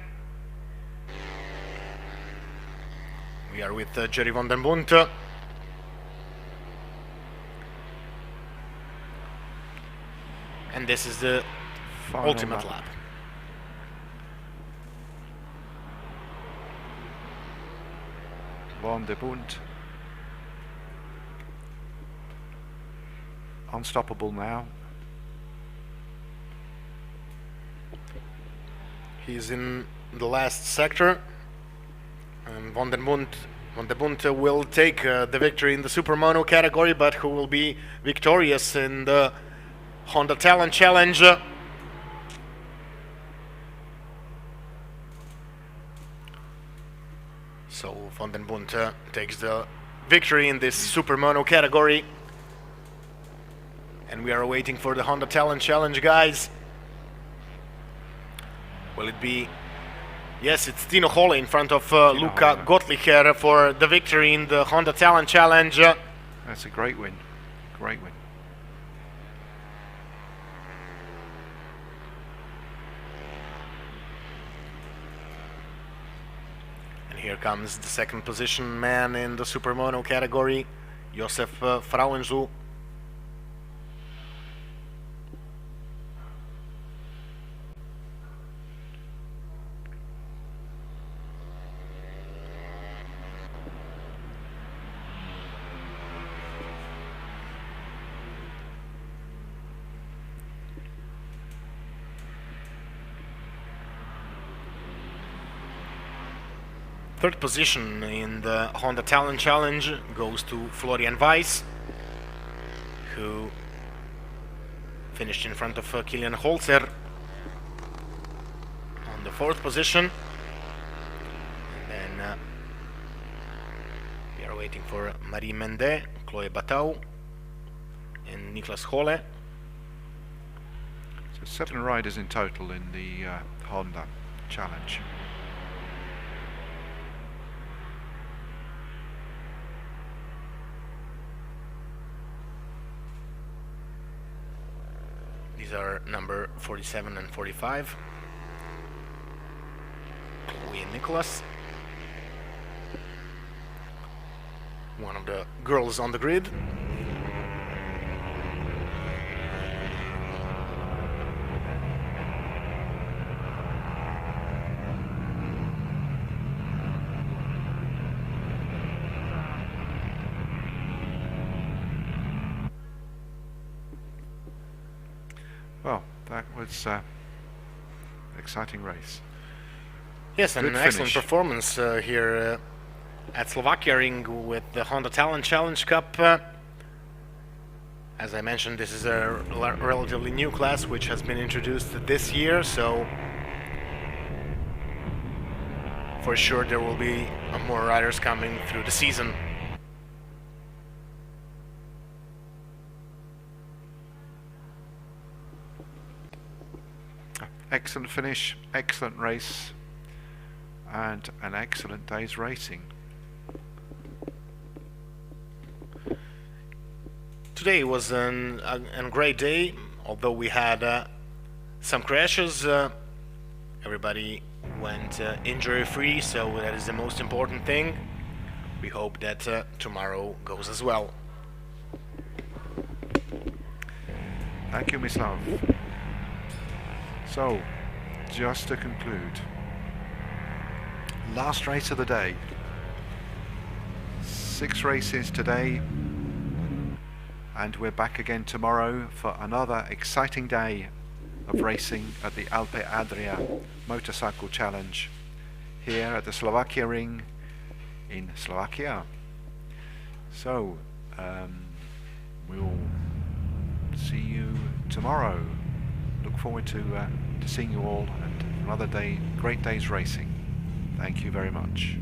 We are with Jerry van den Bont. And this is the Final ultimate lap. Van den Bont. Unstoppable now. He's in the last sector. And Van den Bont will take the victory in the Super Mono category, but who will be victorious in the Honda Talent Challenge. So Van den Bont takes the victory in this Super Mono category. And we are waiting for the Honda Talent Challenge, guys. Will it be... Yes, it's Tino Hole in front of Luka Gottlicher for the victory in the Honda Talent Challenge. That's a great win. Great win. Here comes the second position man in the Super Mono category, Josef Frauenzu. Third position in the Honda Talent Challenge goes to Florian Weiss, who finished in front of Kilian Holzer on the fourth position. And then we are waiting for Marie Mende, Chloe Batau, and Niklas Hole. So 7 riders in total in the Honda Challenge. These are number 47 and 45. Chloe and Nicholas. One of the girls on the grid. Well, that was an exciting race. Yes, and Good an excellent finish. performance here at Slovakia ring with the Honda Talent Challenge Cup. As I mentioned, this is a relatively new class which has been introduced this year, so for sure there will be more riders coming through the season. Excellent finish, excellent race, and an excellent day's racing. To Today was a great day, although we had some crashes. Everybody went injury-free, so that is the most important thing. We hope that tomorrow goes as well. Thank you, Mislav. So, just to conclude, last race of the day. 6 races today, and we're back again tomorrow for another exciting day of racing at the Alpe Adria Motorcycle Challenge here at the Slovakia Ring in Slovakia. So, we'll see you tomorrow. Look forward to seeing you all and another day, great day's racing. Thank you very much.